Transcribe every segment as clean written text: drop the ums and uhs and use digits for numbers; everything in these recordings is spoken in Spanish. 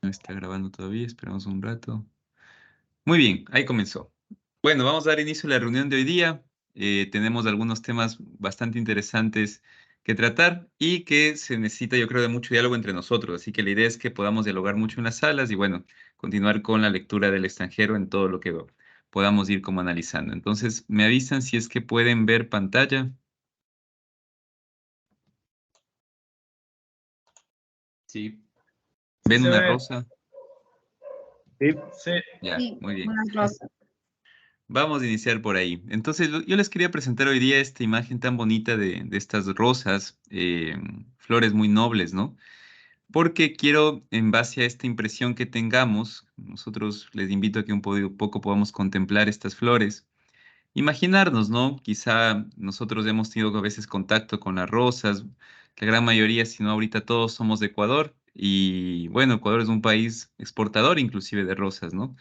No está grabando todavía, esperamos un rato. Muy bien, ahí comenzó. Bueno, vamos a dar inicio a la reunión de hoy día. Tenemos algunos temas bastante interesantes que tratar y que se necesita, yo creo, de mucho diálogo entre nosotros. Así que la idea es que podamos dialogar mucho en las salas y, bueno, continuar con la lectura del extranjero en todo lo que podamos ir como analizando. Entonces, me avisan si es que pueden ver pantalla. Sí, Sí ¿Ven se una ve. rosa? Sí. Sí. Ya, Sí, muy bien. una rosa. Vamos a iniciar por ahí. Entonces, yo les quería presentar hoy día esta imagen tan bonita de estas rosas, flores muy nobles, ¿no? Porque quiero, en base a esta impresión que tengamos, nosotros les invito a que poco podamos contemplar estas flores, imaginarnos, ¿no? Quizá nosotros hemos tenido a veces contacto con las rosas, la gran mayoría, si no ahorita todos somos de Ecuador, y bueno, Ecuador es un país exportador inclusive de rosas, ¿no?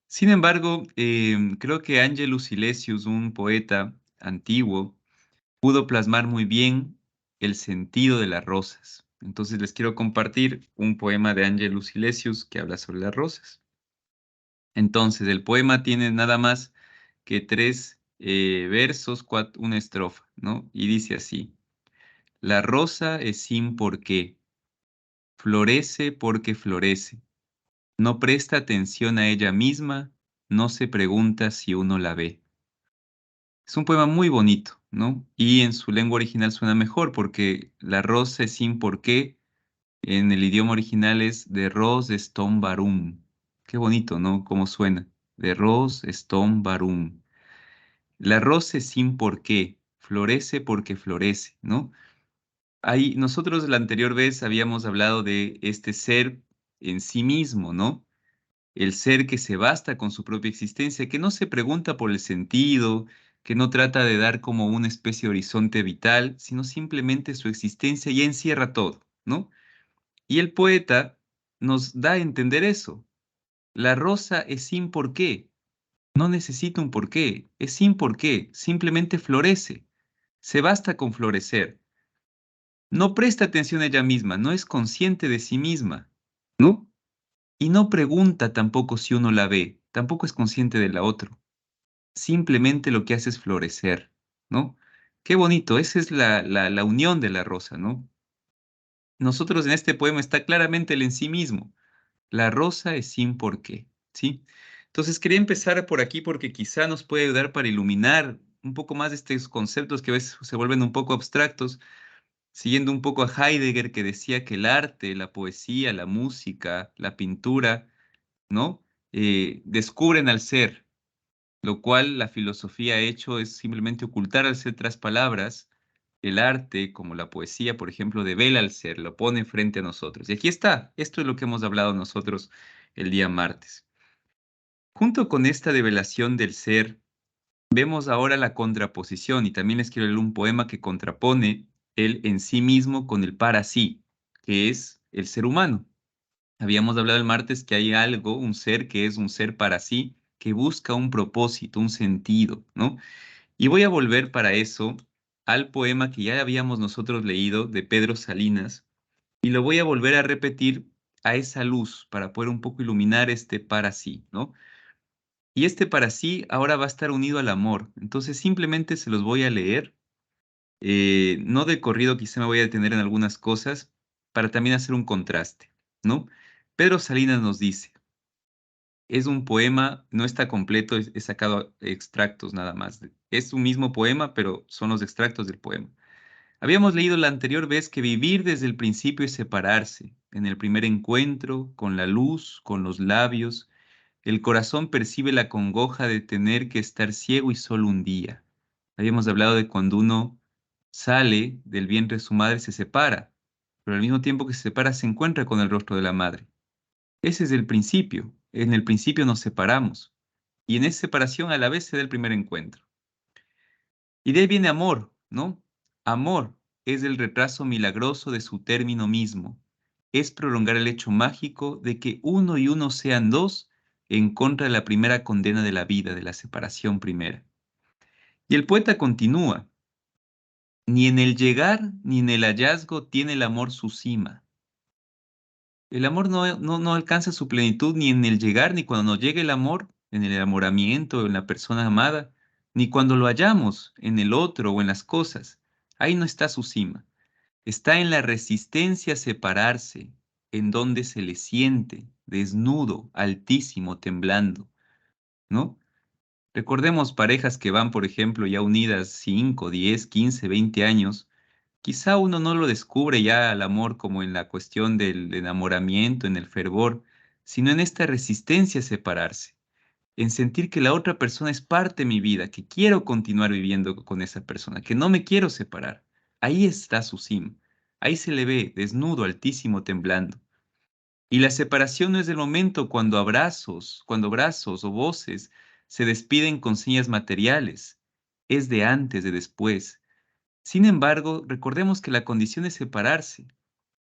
Sin embargo, creo que Angelus Silesius, un poeta antiguo, pudo plasmar muy bien el sentido de las rosas. Entonces les quiero compartir un poema de Angelus Silesius que habla sobre las rosas. Entonces, el poema tiene nada más que tres versos, una estrofa, ¿no? Y dice así: La rosa es sin por qué, florece porque florece. No presta atención a ella misma, no se pregunta si uno la ve. Es un poema muy bonito, ¿no? Y en su lengua original suena mejor porque la rosa es sin por qué, en el idioma original es de Rose Stone Barum. Qué bonito, ¿no? Cómo suena. De Rose Stone Barum. La rosa es sin por qué, florece porque florece, ¿no? Ahí, nosotros la anterior vez habíamos hablado de este ser en sí mismo, ¿no? El ser que se basta con su propia existencia, que no se pregunta por el sentido, que no trata de dar como una especie de horizonte vital, sino simplemente su existencia ya encierra todo, ¿no? Y el poeta nos da a entender eso. La rosa es sin porqué, no necesita un porqué, es sin porqué, simplemente florece, se basta con florecer. No presta atención a ella misma, no es consciente de sí misma, ¿no? Y no pregunta tampoco si uno la ve, tampoco es consciente de la otra. Simplemente lo que hace es florecer, ¿no? Qué bonito, esa es la unión de la rosa, ¿no? Nosotros en este poema está claramente el en sí mismo. La rosa es sin por qué, ¿sí? Entonces quería empezar por aquí porque quizá nos puede ayudar para iluminar un poco más de estos conceptos que a veces se vuelven un poco abstractos, siguiendo un poco a Heidegger que decía que el arte, la poesía, la música, la pintura, ¿no? Descubren al ser, lo cual la filosofía ha hecho es simplemente ocultar al ser tras palabras. El arte, como la poesía, por ejemplo, devela al ser, lo pone frente a nosotros. Y aquí está, esto es lo que hemos hablado nosotros el día martes. Junto con esta develación del ser, vemos ahora la contraposición, y también les quiero leer un poema que contrapone el en sí mismo con el para sí, que es el ser humano. Habíamos hablado el martes que hay algo, un ser que es un ser para sí, que busca un propósito, un sentido, ¿no? Y voy a volver para eso al poema que ya habíamos nosotros leído de Pedro Salinas, y lo voy a volver a repetir a esa luz para poder un poco iluminar este para sí, ¿no? Y este para sí ahora va a estar unido al amor. Entonces simplemente se los voy a leer. No de corrido, quizá me voy a detener en algunas cosas para también hacer un contraste, ¿no? Pedro Salinas nos dice, es un poema, no está completo, he sacado extractos nada más. Es un mismo poema, pero son los extractos del poema. Habíamos leído la anterior vez que vivir desde el principio es separarse. En el primer encuentro, con la luz, con los labios, el corazón percibe la congoja de tener que estar ciego y solo un día. Habíamos hablado de cuando uno sale del vientre de su madre, se separa, pero al mismo tiempo que se separa, se encuentra con el rostro de la madre. Ese es el principio. En el principio nos separamos. Y en esa separación a la vez se da el primer encuentro. Y de ahí viene amor, ¿no? Amor es el retraso milagroso de su término mismo. Es prolongar el hecho mágico de que uno y uno sean dos en contra de la primera condena de la vida, de la separación primera. Y el poeta continúa, ni en el llegar ni en el hallazgo tiene el amor su cima. El amor no alcanza su plenitud ni en el llegar, ni cuando nos llegue el amor, en el enamoramiento, en la persona amada, ni cuando lo hallamos en el otro o en las cosas. Ahí no está su cima. Está en la resistencia a separarse, en donde se le siente, desnudo, altísimo, temblando, ¿no? Recordemos parejas que van, por ejemplo, ya unidas 5, 10, 15, 20 años. Quizá uno no lo descubre ya al amor como en la cuestión del enamoramiento, en el fervor, sino en esta resistencia a separarse, en sentir que la otra persona es parte de mi vida, que quiero continuar viviendo con esa persona, que no me quiero separar. Ahí está su cima. Ahí se le ve desnudo, altísimo, temblando. Y la separación no es el momento cuando brazos o voces se despiden con señas materiales. Es de antes, de después. Sin embargo, recordemos que la condición es separarse.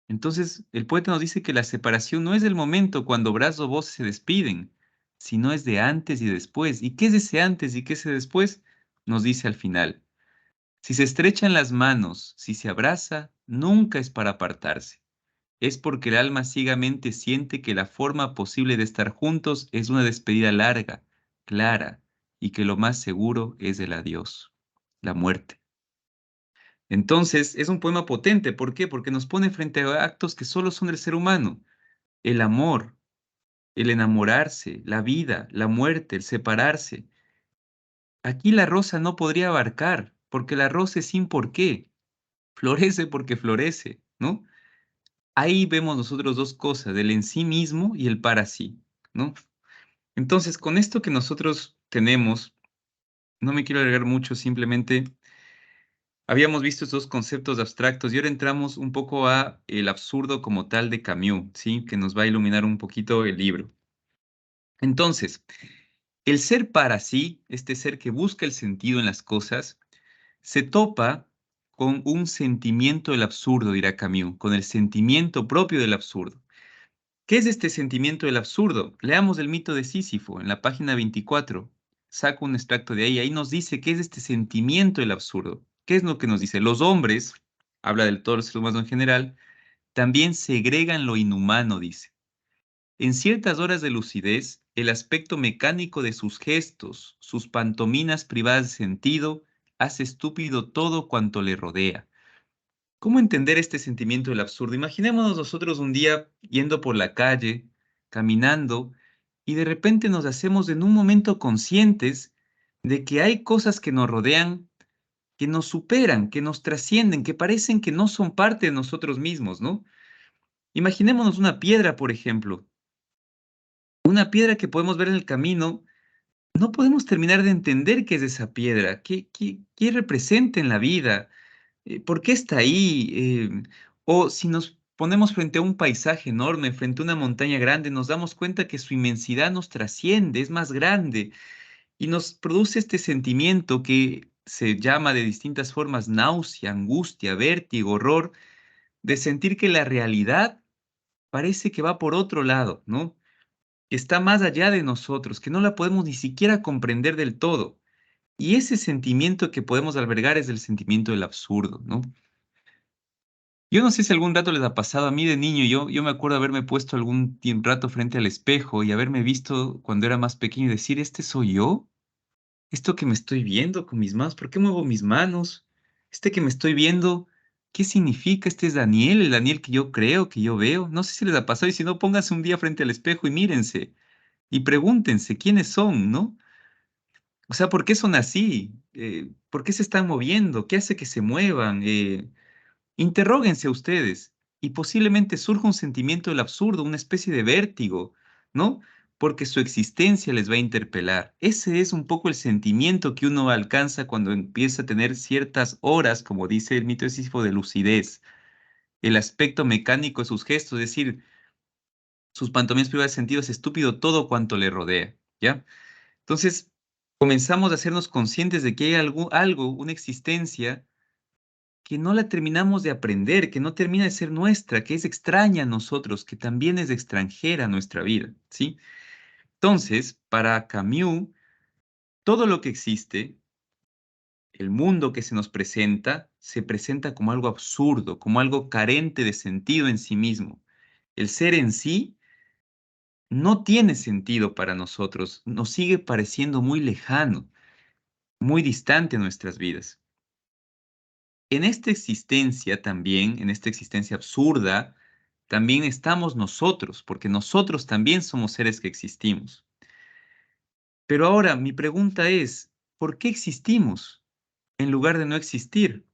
Entonces, el poeta nos dice que la separación no es el momento cuando brazos o voces se despiden, sino es de antes y después. ¿Y qué es ese antes y qué es ese después? Nos dice al final. Si se estrechan las manos, si se abraza, nunca es para apartarse. Es porque el alma ciegamente siente que la forma posible de estar juntos es una despedida larga, clara, y que lo más seguro es el adiós, la muerte. Entonces, es un poema potente. ¿Por qué? Porque nos pone frente a actos que solo son del ser humano. El amor, el enamorarse, la vida, la muerte, el separarse. Aquí la rosa no podría abarcar, porque la rosa es sin por qué. Florece porque florece, ¿no? Ahí vemos nosotros dos cosas, el en sí mismo y el para sí, ¿no? Entonces, con esto que nosotros tenemos, no me quiero alargar mucho, simplemente habíamos visto estos conceptos abstractos y ahora entramos un poco a el absurdo como tal de Camus, ¿sí? Que nos va a iluminar un poquito el libro. Entonces, el ser para sí, este ser que busca el sentido en las cosas, se topa con un sentimiento del absurdo, dirá Camus, con el sentimiento propio del absurdo. ¿Qué es este sentimiento del absurdo? Leamos el mito de Sísifo en la página 24. Saco un extracto de ahí. Ahí nos dice qué es este sentimiento del absurdo. ¿Qué es lo que nos dice? Los hombres, habla del todo el ser humano en general, también segregan lo inhumano, dice. En ciertas horas de lucidez, el aspecto mecánico de sus gestos, sus pantominas privadas de sentido, hace estúpido todo cuanto le rodea. ¿Cómo entender este sentimiento del absurdo? Imaginémonos nosotros un día yendo por la calle, caminando, y de repente nos hacemos en un momento conscientes de que hay cosas que nos rodean, que nos superan, que nos trascienden, que parecen que no son parte de nosotros mismos, ¿no? Imaginémonos una piedra, por ejemplo, una piedra que podemos ver en el camino. No podemos terminar de entender qué es esa piedra, qué representa en la vida, por qué está ahí. O si nos ponemos frente a un paisaje enorme, frente a una montaña grande, nos damos cuenta que su inmensidad nos trasciende, es más grande y nos produce este sentimiento que se llama de distintas formas náusea, angustia, vértigo, horror, de sentir que la realidad parece que va por otro lado, ¿no? Que está más allá de nosotros, que no la podemos ni siquiera comprender del todo. Y ese sentimiento que podemos albergar es el sentimiento del absurdo, ¿no? Yo no sé si algún rato les ha pasado a mí de niño, yo me acuerdo haberme puesto algún rato frente al espejo y haberme visto cuando era más pequeño y decir, ¿este soy yo? ¿Esto que me estoy viendo con mis manos? ¿Por qué muevo mis manos? ¿Este que me estoy viendo? ¿Qué significa? ¿Este es Daniel, el Daniel que yo creo, que yo veo? No sé si les ha pasado y si no, pónganse un día frente al espejo y mírense y pregúntense quiénes son, ¿no? O sea, ¿por qué son así? ¿Por qué se están moviendo? ¿Qué hace que se muevan? Interróguense ustedes y posiblemente surja un sentimiento del absurdo, una especie de vértigo, ¿no? Porque su existencia les va a interpelar. Ese es un poco el sentimiento que uno alcanza cuando empieza a tener ciertas horas, como dice el mito de Sísifo, de lucidez. El aspecto mecánico de sus gestos, es decir, sus pantomimas privadas de sentido es estúpido todo cuanto le rodea, ¿ya? Entonces, comenzamos a hacernos conscientes de que hay algo, una existencia que no la terminamos de aprender, que no termina de ser nuestra, que es extraña a nosotros, que también es extranjera a nuestra vida, ¿sí? Entonces, para Camus, todo lo que existe, el mundo que se presenta como algo absurdo, como algo carente de sentido en sí mismo. el ser en sí, no tiene sentido para nosotros, nos sigue pareciendo muy lejano, muy distante en nuestras vidas. En esta existencia también, en esta existencia absurda, también estamos nosotros, porque nosotros también somos seres que existimos. Pero ahora mi pregunta es, ¿por qué existimos en lugar de no existir?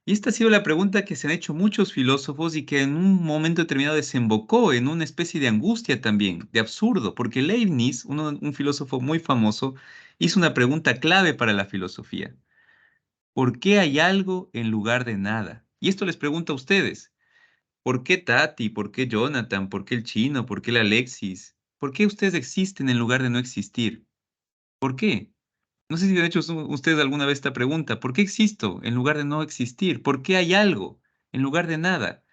Y esta ha sido la pregunta que se han hecho muchos filósofos y que en un momento determinado desembocó en una especie de angustia también, de absurdo, porque Leibniz, un filósofo muy famoso, hizo una pregunta clave para la filosofía. ¿Por qué hay algo en lugar de nada? Y esto les pregunto a ustedes. ¿Por qué Tati? ¿Por qué Jonathan? ¿Por qué el chino? ¿Por qué el Alexis? ¿Por qué ustedes existen en lugar de no existir? ¿Por qué? No sé si han hecho ustedes alguna vez esta pregunta. ¿Por qué existo en lugar de no existir? ¿Por qué hay algo en lugar de nada?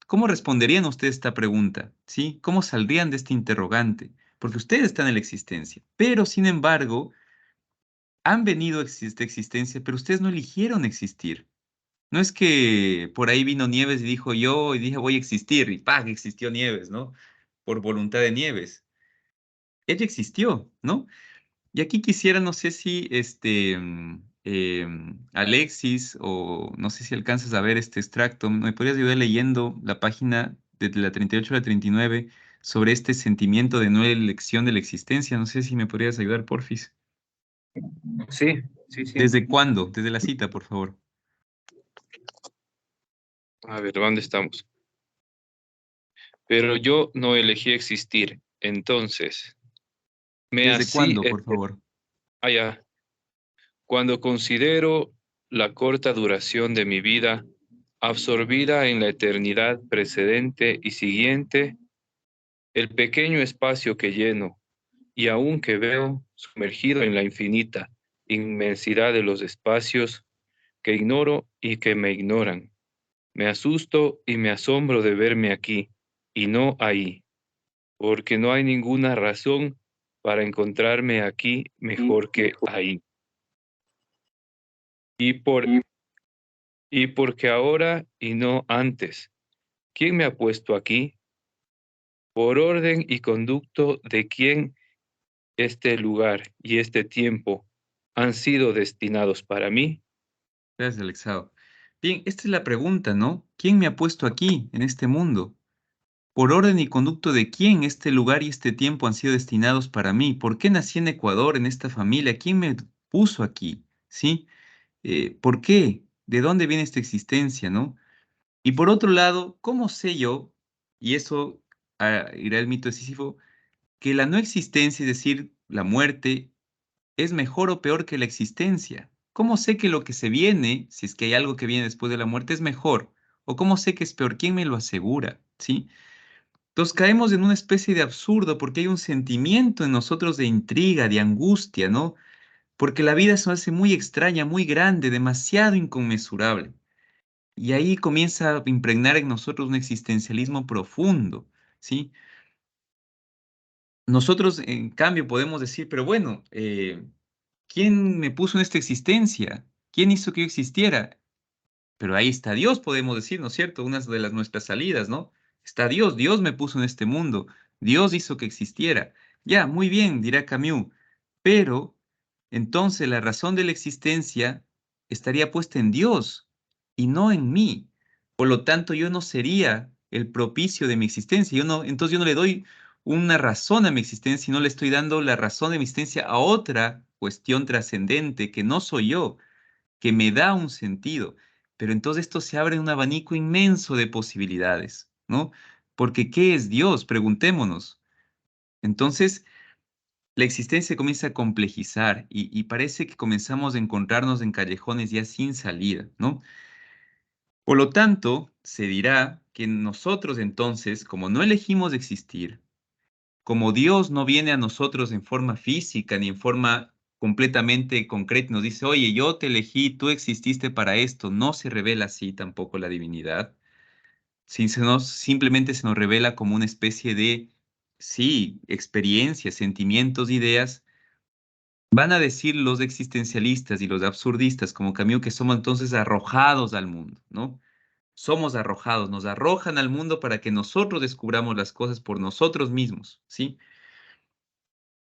¿Cómo responderían ustedes esta pregunta? ¿Sí? ¿Cómo saldrían de este interrogante? Porque ustedes están en la existencia, pero sin embargo, han venido a esta existencia, pero ustedes no eligieron existir. No es que por ahí vino Nieves y dijo yo y dije voy a existir y ¡pah! Existió Nieves, ¿no? Por voluntad de Nieves. Ella existió, ¿no? Y aquí quisiera, no sé si Alexis, o no sé si alcanzas a ver este extracto, ¿me podrías ayudar leyendo la página de la 38 a la 39 sobre este sentimiento de no elección de la existencia? No sé si me podrías ayudar, porfis. Sí, sí, sí. ¿Desde cuándo? Desde la cita, por favor. A ver, ¿dónde estamos? Pero yo no elegí existir, entonces me ¿Desde así cuándo, por favor? allá. Cuando considero la corta duración de mi vida, absorbida en la eternidad precedente y siguiente, el pequeño espacio que lleno y aún que veo sumergido en la infinita inmensidad de los espacios que ignoro y que me ignoran, me asusto y me asombro de verme aquí y no ahí, porque no hay ninguna razón para encontrarme aquí mejor que ahí. Y por y porque ahora y no antes. ¿Quién me ha puesto aquí? Por orden y conducto de quién este lugar y este tiempo han sido destinados para mí. Gracias, Alexao. Bien, esta es la pregunta, ¿no? ¿Quién me ha puesto aquí, en este mundo? ¿Por orden y conducto de quién este lugar y este tiempo han sido destinados para mí? ¿Por qué nací en Ecuador, en esta familia? ¿Quién me puso aquí? ¿Sí? ¿Por qué? ¿De dónde viene esta existencia, no? Y por otro lado, ¿cómo sé yo, y eso irá el mito de Sísifo, que la no existencia, es decir, la muerte, es mejor o peor que la existencia? ¿Cómo sé que lo que se viene, si es que hay algo que viene después de la muerte, es mejor? ¿O cómo sé que es peor? ¿Quién me lo asegura? ¿Sí? Entonces caemos en una especie de absurdo porque hay un sentimiento en nosotros de intriga, de angustia, ¿no? Porque la vida se hace muy extraña, muy grande, demasiado inconmensurable. Y ahí comienza a impregnar en nosotros un existencialismo profundo, ¿sí? Nosotros, en cambio, podemos decir, pero bueno, ¿quién me puso en esta existencia? ¿Quién hizo que yo existiera? Pero ahí está Dios, podemos decir, ¿no es cierto? Una de las nuestras salidas, ¿no? Está Dios, Dios me puso en este mundo, Dios hizo que existiera. Ya, muy bien, dirá Camus, pero entonces la razón de la existencia estaría puesta en Dios y no en mí. Por lo tanto, yo no sería el propicio de mi existencia. Entonces yo no le doy una razón a mi existencia, no le estoy dando la razón de mi existencia a otra cuestión trascendente que no soy yo, que me da un sentido. Pero entonces esto se abre un abanico inmenso de posibilidades, ¿no? Porque ¿qué es Dios? Preguntémonos. Entonces, la existencia comienza a complejizar y parece que comenzamos a encontrarnos en callejones ya sin salida, ¿no? Por lo tanto, se dirá que nosotros entonces, como no elegimos existir, como Dios no viene a nosotros en forma física ni en forma completamente concreta, nos dice, oye, yo te elegí, tú exististe para esto, no se revela así tampoco la divinidad, simplemente se nos revela como una especie de, sí, experiencias, sentimientos, ideas. Van a decir los existencialistas y los absurdistas como Camus que somos entonces arrojados al mundo, ¿no? Somos arrojados, nos arrojan al mundo para que nosotros descubramos las cosas por nosotros mismos, ¿sí?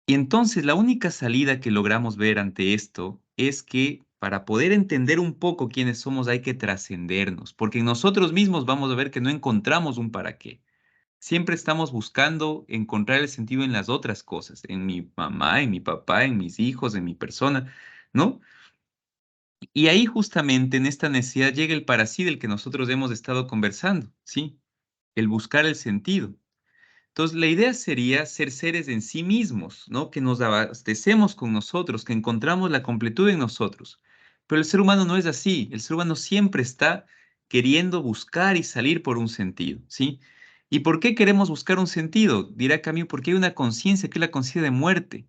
Y entonces la única salida que logramos ver ante esto es que para poder entender un poco quiénes somos hay que trascendernos, porque en nosotros mismos vamos a ver que no encontramos un para qué. Siempre estamos buscando encontrar el sentido en las otras cosas, en mi mamá, en mi papá, en mis hijos, en mi persona, ¿no? Y ahí justamente en esta necesidad llega el para sí del que nosotros hemos estado conversando, ¿sí? El buscar el sentido. Entonces, la idea sería ser seres en sí mismos, ¿no? Que nos abastecemos con nosotros, que encontramos la completud en nosotros. Pero el ser humano no es así. El ser humano siempre está queriendo buscar y salir por un sentido, ¿sí? ¿Y por qué queremos buscar un sentido? Dirá Camus, porque hay una conciencia que es la conciencia de muerte.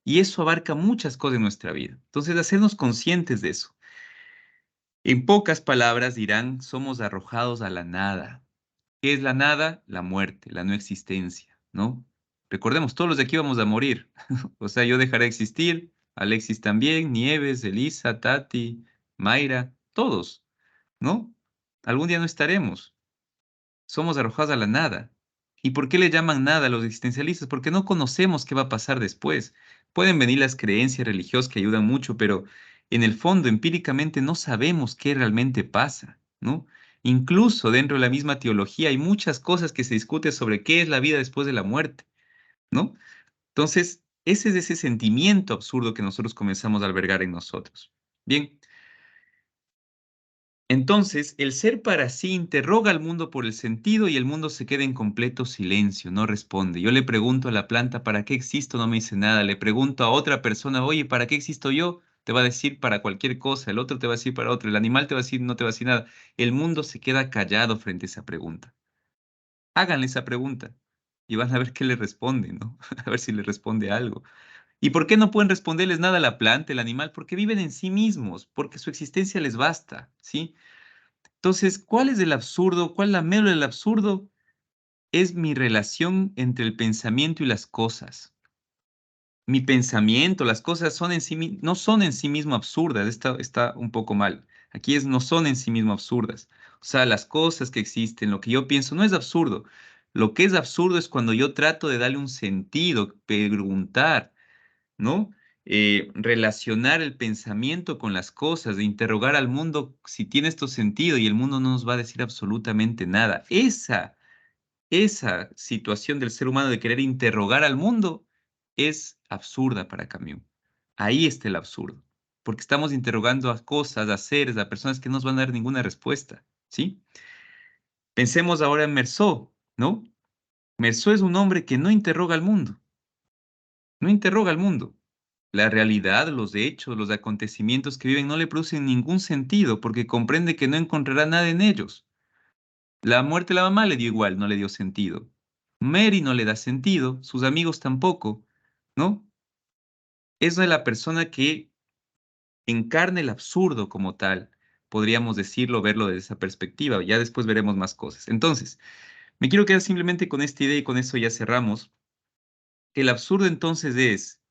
Y eso abarca muchas cosas en nuestra vida. Entonces, hacernos conscientes de eso. En pocas palabras dirán, somos arrojados a la nada. ¿Qué es la nada? La muerte, la no existencia, ¿no? Recordemos, todos los de aquí vamos a morir. O sea, yo dejaré de existir, Alexis también, Nieves, Elisa, Tati, Mayra, todos, ¿no? Algún día no estaremos. Somos arrojados a la nada. ¿Y por qué le llaman nada a los existencialistas? Porque no conocemos qué va a pasar después. Pueden venir las creencias religiosas que ayudan mucho, pero en el fondo, empíricamente, no sabemos qué realmente pasa, ¿no? Incluso dentro de la misma teología hay muchas cosas que se discuten sobre qué es la vida después de la muerte, ¿no? Entonces, ese es ese sentimiento absurdo que nosotros comenzamos a albergar en nosotros. Bien, entonces, el ser para sí interroga al mundo por el sentido y el mundo se queda en completo silencio, no responde. Yo le pregunto a la planta, ¿para qué existo? No me dice nada. Le pregunto a otra persona, oye, ¿para qué existo yo? Te va a decir para cualquier cosa, el otro te va a decir para otro, el animal te va a decir, no te va a decir nada. El mundo se queda callado frente a esa pregunta. Háganle esa pregunta y van a ver qué le responde, ¿no? A ver si le responde algo. ¿Y por qué no pueden responderles nada a la planta, el animal? Porque viven en sí mismos, porque su existencia les basta, ¿sí? Entonces, ¿cuál es el absurdo? ¿Cuál es la médula del absurdo? Es mi relación entre el pensamiento y las cosas. Mi pensamiento, las cosas son en sí, no son en sí mismo absurdas, está un poco mal. Aquí es no son en sí mismo absurdas. O sea, las cosas que existen, lo que yo pienso, no es absurdo. Lo que es absurdo es cuando yo trato de darle un sentido, preguntar, ¿no? Relacionar el pensamiento con las cosas, de interrogar al mundo si tiene esto sentido y el mundo no nos va a decir absolutamente nada. Esa situación del ser humano de querer interrogar al mundo es absurda para Camus. Ahí está el absurdo, porque estamos interrogando a cosas, a seres, a personas que no nos van a dar ninguna respuesta, ¿sí? Pensemos ahora en Meursault, ¿no? Meursault es un hombre que no interroga al mundo, no interroga al mundo. La realidad, los hechos, los acontecimientos que viven no le producen ningún sentido porque comprende que no encontrará nada en ellos. La muerte de la mamá le dio igual, no le dio sentido. Mary no le da sentido, sus amigos tampoco, ¿no? Es de la persona que encarna el absurdo como tal, podríamos decirlo, verlo desde esa perspectiva. Ya después veremos más cosas. Entonces, me quiero quedar simplemente con esta idea y con eso ya cerramos. El absurdo entonces es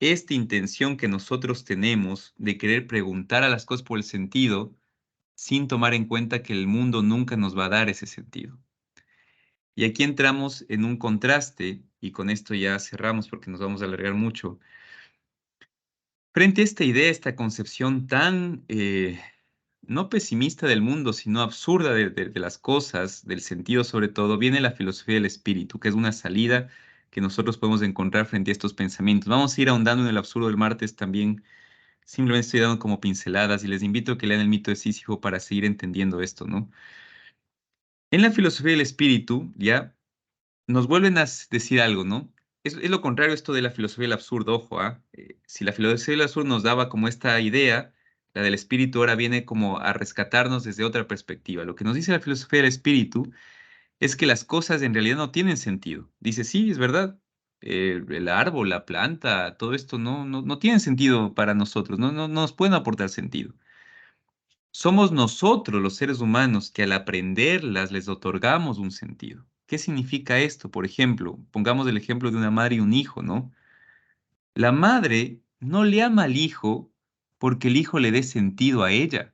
esta intención que nosotros tenemos de querer preguntar a las cosas por el sentido sin tomar en cuenta que el mundo nunca nos va a dar ese sentido. Y aquí entramos en un contraste, y con esto ya cerramos porque nos vamos a alargar mucho. Frente a esta idea, esta concepción tan, no pesimista del mundo, sino absurda de las cosas, del sentido sobre todo, viene la filosofía del espíritu, que es una salida que nosotros podemos encontrar frente a estos pensamientos. Vamos a ir ahondando en el absurdo del martes también. Simplemente estoy dando como pinceladas y les invito a que lean el mito de Sísifo para seguir entendiendo esto, ¿no? En la filosofía del espíritu, ya nos vuelven a decir algo, ¿no? Es lo contrario esto de la filosofía del absurdo, ojo, ¿ah? Si la filosofía del absurdo nos daba como esta idea, la del espíritu ahora viene como a rescatarnos desde otra perspectiva. Lo que nos dice la filosofía del espíritu es que las cosas en realidad no tienen sentido. Dice, sí, es verdad, el árbol, la planta, todo esto no tiene sentido para nosotros, no nos pueden aportar sentido. Somos nosotros, los seres humanos, que al aprenderlas les otorgamos un sentido. ¿Qué significa esto? Por ejemplo, pongamos el ejemplo de una madre y un hijo, ¿no? La madre no le ama al hijo porque el hijo le dé sentido a ella.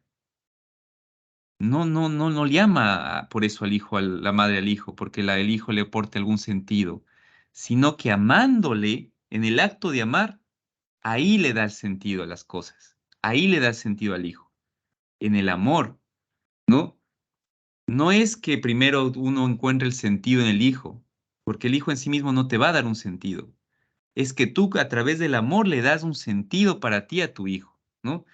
no llama por eso al hijo, a la madre al hijo, porque el hijo le aporte algún sentido, sino que amándole, en el acto de amar, ahí le da el sentido a las cosas, ahí le da el sentido al hijo, en el amor, ¿no? No es que primero uno encuentre el sentido en el hijo, porque el hijo en sí mismo no te va a dar un sentido. Es que tú a través del amor le das un sentido para ti a tu hijo, ¿no?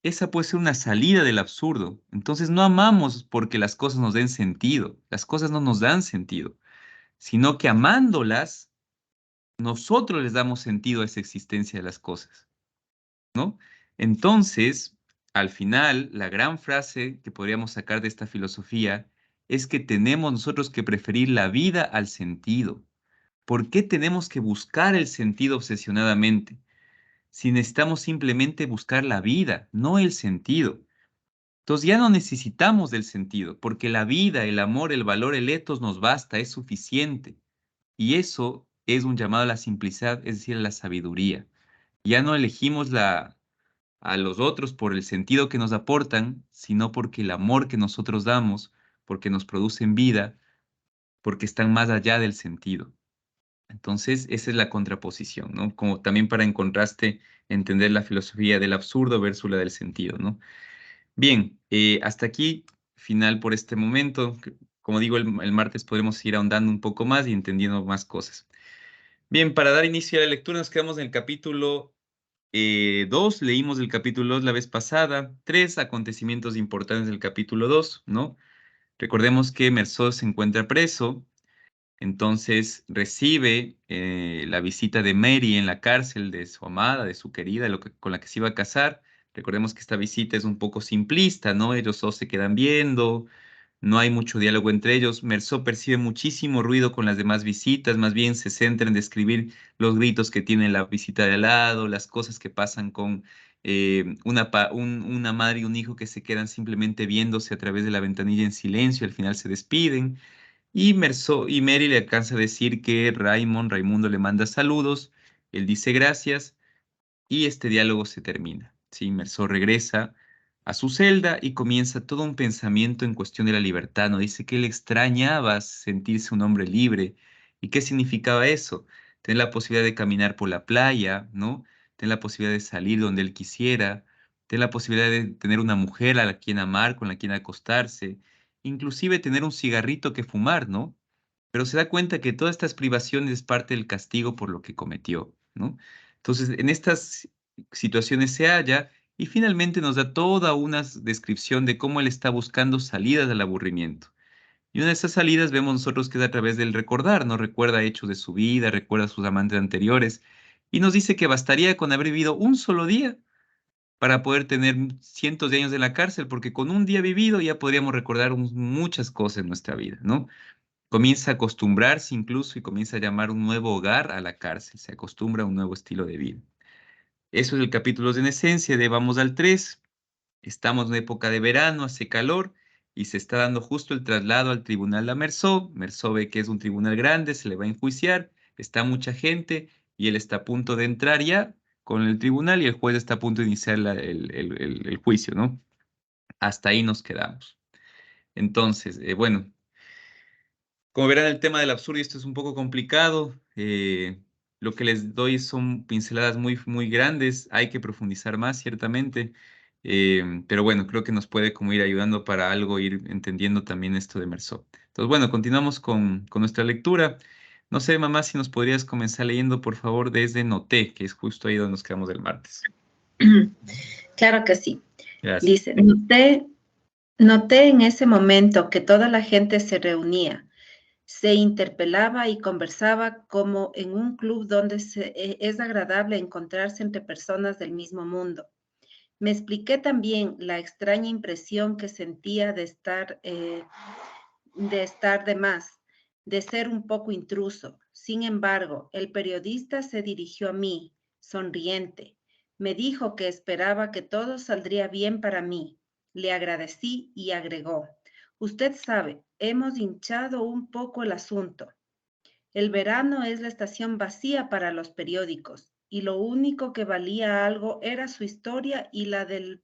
Esa puede ser una salida del absurdo. Entonces no amamos porque las cosas nos den sentido. Las cosas no nos dan sentido, sino que amándolas, nosotros les damos sentido a esa existencia de las cosas, ¿no? Entonces, al final, la gran frase que podríamos sacar de esta filosofía es que tenemos nosotros que preferir la vida al sentido. ¿Por qué tenemos que buscar el sentido obsesionadamente? Si necesitamos simplemente buscar la vida, no el sentido. Entonces ya no necesitamos del sentido, porque la vida, el amor, el valor, el etos nos basta, es suficiente. Y eso es un llamado a la simplicidad, es decir, a la sabiduría. Ya no elegimos a los otros por el sentido que nos aportan, sino porque el amor que nosotros damos, porque nos producen vida, porque están más allá del sentido. Entonces, esa es la contraposición, ¿no? Como también para en contraste entender la filosofía del absurdo versus la del sentido, ¿no? Bien, hasta aquí, final por este momento. Como digo, el martes podremos ir ahondando un poco más y entendiendo más cosas. Bien, para dar inicio a la lectura nos quedamos en el capítulo 2, leímos el capítulo 2 la vez pasada, 3 acontecimientos importantes del capítulo 2, ¿no? Recordemos que Merceau se encuentra preso, entonces recibe la visita de Mary en la cárcel de su amada, de su querida, con la que se iba a casar. Recordemos que esta visita es un poco simplista, ¿no? Ellos dos se quedan viendo, no hay mucho diálogo entre ellos. Merceau percibe muchísimo ruido con las demás visitas, más bien se centra en describir los gritos que tiene la visita de al lado, las cosas que pasan con una madre y un hijo que se quedan simplemente viéndose a través de la ventanilla en silencio, al final se despiden. Y Mary le alcanza a decir que Raimundo le manda saludos, él dice gracias y este diálogo se termina. Sí, Merceau regresa a su celda y comienza todo un pensamiento en cuestión de la libertad, ¿no? Dice que él extrañaba sentirse un hombre libre. ¿Y qué significaba eso? Tener la posibilidad de caminar por la playa, ¿no? Tener la posibilidad de salir donde él quisiera, tener la posibilidad de tener una mujer a la quien amar, con la quien acostarse, inclusive tener un cigarrito que fumar, ¿no? Pero se da cuenta que todas estas privaciones es parte del castigo por lo que cometió, ¿no? Entonces, en estas situaciones se halla y finalmente nos da toda una descripción de cómo él está buscando salidas al aburrimiento. Y una de esas salidas vemos nosotros que es a través del recordar, ¿no? Recuerda hechos de su vida, recuerda a sus amantes anteriores y nos dice que bastaría con haber vivido un solo día para poder tener cientos de años en la cárcel, porque con un día vivido ya podríamos recordar muchas cosas en nuestra vida, ¿no? Comienza a acostumbrarse incluso y comienza a llamar un nuevo hogar a la cárcel, se acostumbra a un nuevo estilo de vida. Eso es el capítulo 2 en esencia, de vamos al 3. Estamos en época de verano, hace calor y se está dando justo el traslado al tribunal de Merceau. Merceau ve que es un tribunal grande, se le va a enjuiciar, está mucha gente y él está a punto de entrar ya con el tribunal y el juez está a punto de iniciar el juicio, ¿no? Hasta ahí nos quedamos. Entonces, bueno. Como verán, el tema del absurdo, y esto es un poco complicado. Lo que les doy son pinceladas muy grandes. Hay que profundizar más, ciertamente. Pero bueno, creo que nos puede como ir ayudando para algo, ir entendiendo también esto de Merceau. Entonces, bueno, continuamos con nuestra lectura. No sé, mamá, si nos podrías comenzar leyendo, por favor, desde Noté, que es justo ahí donde nos quedamos del martes. Claro que sí. Gracias. Dice, noté en ese momento que toda la gente se reunía, se interpelaba y conversaba como en un club donde es agradable encontrarse entre personas del mismo mundo. Me expliqué también la extraña impresión que sentía de estar de más, de ser un poco intruso. Sin embargo, el periodista se dirigió a mí, sonriente. Me dijo que esperaba que todo saldría bien para mí. Le agradecí y agregó, usted sabe, hemos hinchado un poco el asunto. El verano es la estación vacía para los periódicos y lo único que valía algo era su historia y la del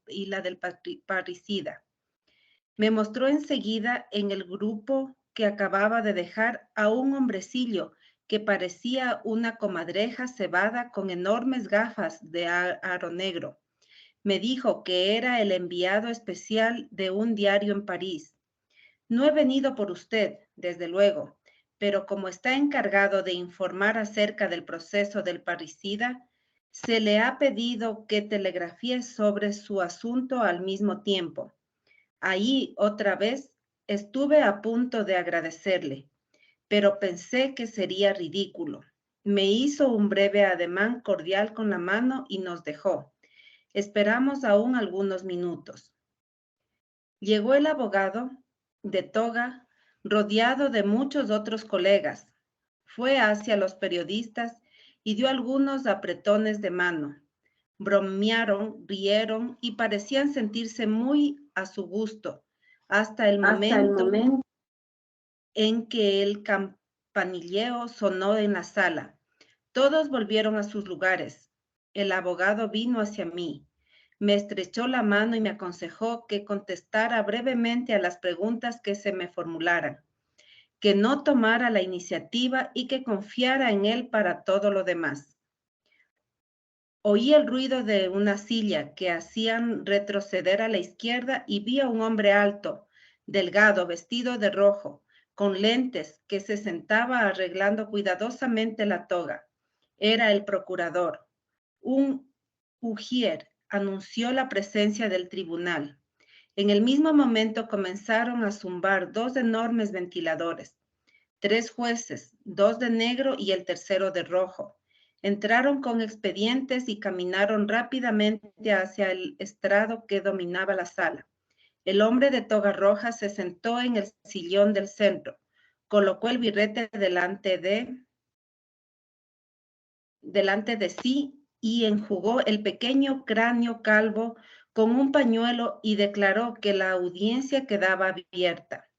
parricida. Me mostró enseguida en el grupo que acababa de dejar a un hombrecillo que parecía una comadreja cebada con enormes gafas de aro negro. Me dijo que era el enviado especial de un diario en París. No he venido por usted, desde luego, pero como está encargado de informar acerca del proceso del parricida, se le ha pedido que telegrafíe sobre su asunto al mismo tiempo. Ahí, otra vez, estuve a punto de agradecerle, pero pensé que sería ridículo. Me hizo un breve ademán cordial con la mano y nos dejó. Esperamos aún algunos minutos. Llegó el abogado de toga, rodeado de muchos otros colegas. Fue hacia los periodistas y dio algunos apretones de mano. Bromearon, rieron y parecían sentirse muy a su gusto hasta el momento en que el campanilleo sonó en la sala. Todos volvieron a sus lugares. El abogado vino hacia mí. Me estrechó la mano y me aconsejó que contestara brevemente a las preguntas que se me formularan, que no tomara la iniciativa y que confiara en él para todo lo demás. Oí el ruido de una silla que hacían retroceder a la izquierda y vi a un hombre alto, delgado, vestido de rojo, con lentes, que se sentaba arreglando cuidadosamente la toga. Era el procurador. Un ujier anunció la presencia del tribunal. En el mismo momento comenzaron a zumbar dos enormes ventiladores. 3 jueces, 2 de negro y el tercero de rojo. Entraron con expedientes y caminaron rápidamente hacia el estrado que dominaba la sala. El hombre de toga roja se sentó en el sillón del centro, colocó el birrete delante de sí y enjugó el pequeño cráneo calvo con un pañuelo y declaró que la audiencia quedaba abierta.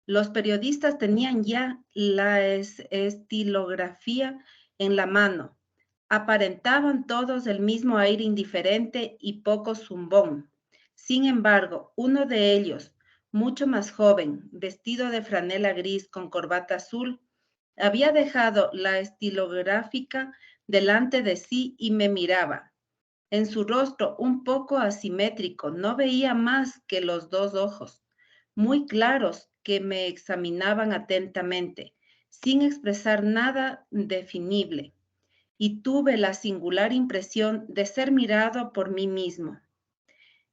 Los periodistas tenían ya la estilografía en la mano. Aparentaban todos el mismo aire indiferente y poco zumbón. Sin embargo, uno de ellos, mucho más joven, vestido de franela gris con corbata azul, había dejado la estilográfica delante de sí y me miraba. En su rostro, un poco asimétrico, no veía más que los 2 ojos, muy claros, que me examinaban atentamente, sin expresar nada definible, y tuve la singular impresión de ser mirado por mí mismo.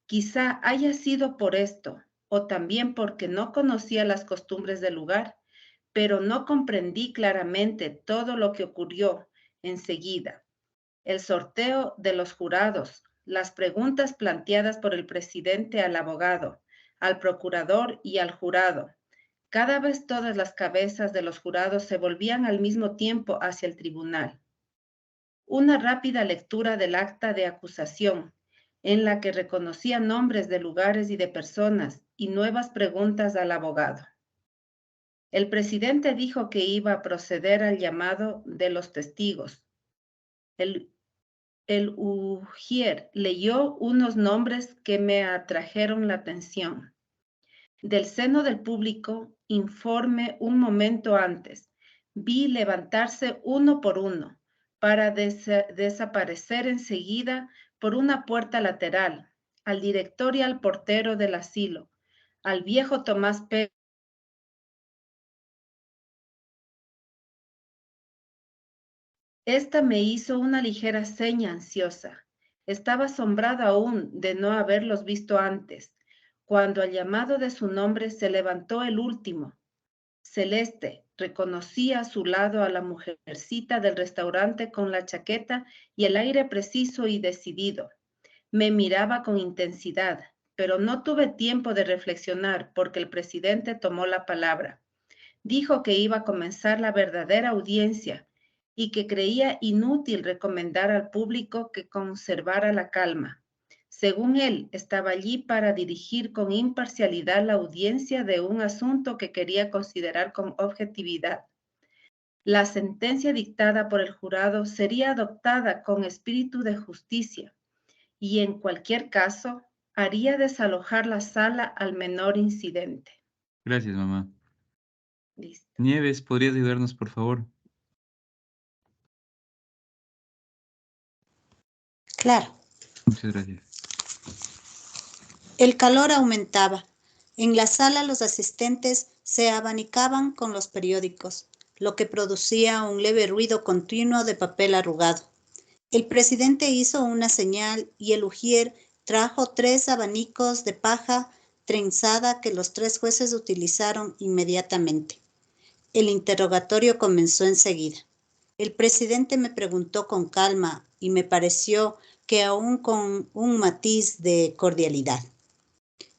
Quizá haya sido por esto, o también porque no conocía las costumbres del lugar, pero no comprendí claramente todo lo que ocurrió enseguida. El sorteo de los jurados, las preguntas planteadas por el presidente al abogado, al procurador y al jurado. Cada vez todas las cabezas de los jurados se volvían al mismo tiempo hacia el tribunal. Una rápida lectura del acta de acusación, en la que reconocía nombres de lugares y de personas, y nuevas preguntas al abogado. El presidente dijo que iba a proceder al llamado de los testigos. El ujier leyó unos nombres que me atrajeron la atención. Del seno del público, informe un momento antes, vi levantarse uno por uno para desaparecer enseguida por una puerta lateral, al director y al portero del asilo, al viejo Tomás Pérez. Esta me hizo una ligera seña ansiosa. Estaba asombrada aún de no haberlos visto antes, cuando al llamado de su nombre se levantó el último. Celeste reconocía a su lado a la mujercita del restaurante con la chaqueta y el aire preciso y decidido. Me miraba con intensidad, pero no tuve tiempo de reflexionar porque el presidente tomó la palabra. Dijo que iba a comenzar la verdadera audiencia y que creía inútil recomendar al público que conservara la calma. Según él, estaba allí para dirigir con imparcialidad la audiencia de un asunto que quería considerar con objetividad. La sentencia dictada por el jurado sería adoptada con espíritu de justicia y en cualquier caso, haría desalojar la sala al menor incidente. Gracias, mamá. Listo. Nieves, ¿podrías ayudarnos, por favor? Claro. Muchas gracias. El calor aumentaba. En la sala los asistentes se abanicaban con los periódicos, lo que producía un leve ruido continuo de papel arrugado. El presidente hizo una señal y el ujier trajo 3 abanicos de paja trenzada que los 3 jueces utilizaron inmediatamente. El interrogatorio comenzó enseguida. El presidente me preguntó con calma y me pareció que aún con un matiz de cordialidad.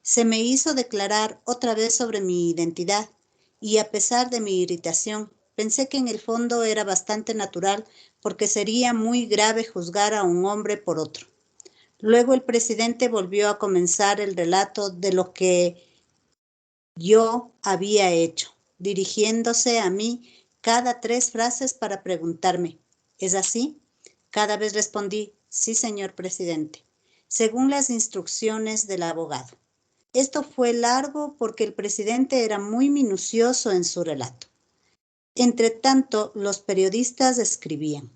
Se me hizo declarar otra vez sobre mi identidad y a pesar de mi irritación, pensé que en el fondo era bastante natural porque sería muy grave juzgar a un hombre por otro. Luego el presidente volvió a comenzar el relato de lo que yo había hecho, dirigiéndose a mí cada 3 frases para preguntarme, ¿es así? Cada vez respondí, sí, señor presidente, según las instrucciones del abogado. Esto fue largo porque el presidente era muy minucioso en su relato. Entretanto, los periodistas escribían.